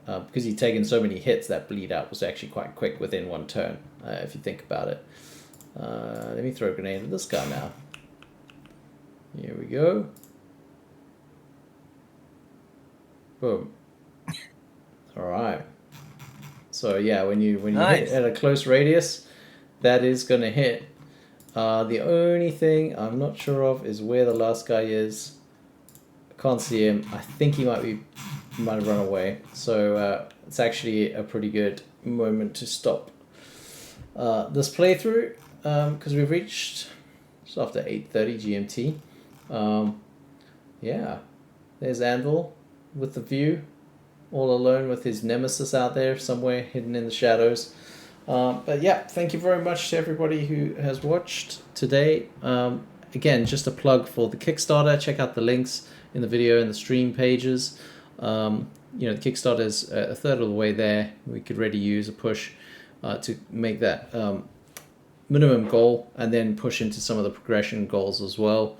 A: Because he'd taken so many hits, that bleed out was actually quite quick within one turn, if you think about it. Let me throw a grenade at this guy now. Here we go. Boom. All right. So yeah, when you
B: Nice.
A: hit at a close radius, that is going to hit. The only thing I'm not sure of is where the last guy is. I can't see him. I think he might have run away. So it's actually a pretty good moment to stop this playthrough because we've reached just after 8:30 GMT. Yeah, there's Anvil with the view, all alone with his nemesis out there somewhere hidden in the shadows. But yeah, thank you very much to everybody who has watched today. Again, just a plug for the Kickstarter. Check out the links in the video and the stream pages. The Kickstarter is a third of the way there. We could really use a push to make that minimum goal and then push into some of the progression goals as well.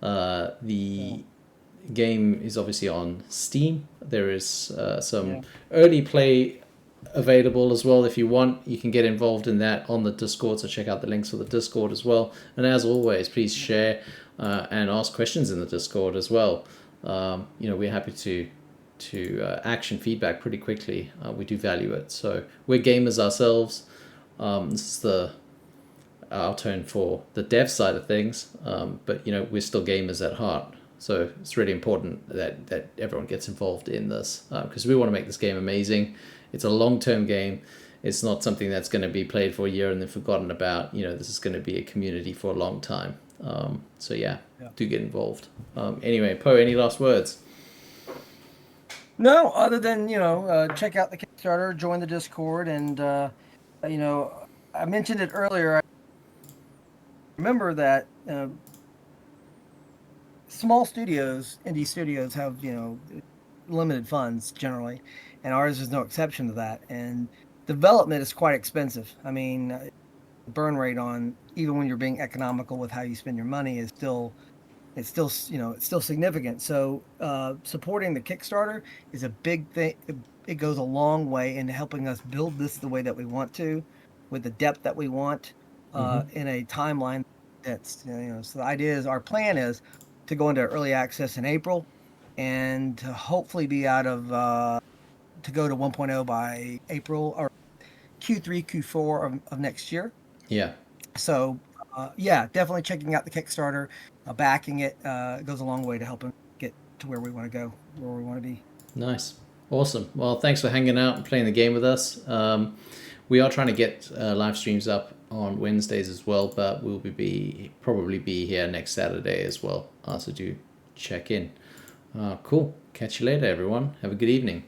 A: The game is obviously on Steam. There is some early play available as well. If you want, you can get involved in that on the Discord, so check out the links for the Discord as well. And as always, please share and ask questions in the Discord as well. We're happy to action feedback pretty quickly. We do value it. So we're gamers ourselves. This is our turn for the dev side of things, but we're still gamers at heart. So it's really important that everyone gets involved in this because we want to make this game amazing. It's a long-term game. It's not something that's going to be played for a year and then forgotten about. This is going to be a community for a long time. So do get involved. Anyway, Poe, any last words?
B: No, other than check out the Kickstarter, join the Discord, and I mentioned it earlier. I remember that small studios, indie studios, have limited funds generally, and ours is no exception to that. And development is quite expensive. I mean, burn rate on, even when you're being economical with how you spend your money, is still it's still significant. So supporting the Kickstarter is a big thing. It goes a long way in helping us build this the way that we want to, with the depth that we want, in a timeline that's So the idea is, our plan is to go into early access in April, and to hopefully be out of to go to 1.0 by April, or Q3, Q4 of next year.
A: Yeah.
B: So definitely checking out the Kickstarter, backing it goes a long way to helping get to where we want to go, where we want to be.
A: Nice. Awesome. Well, thanks for hanging out and playing the game with us. We are trying to get live streams up on Wednesdays as well, but we'll probably be here next Saturday as well. So do check in. Cool. Catch you later, everyone. Have a good evening.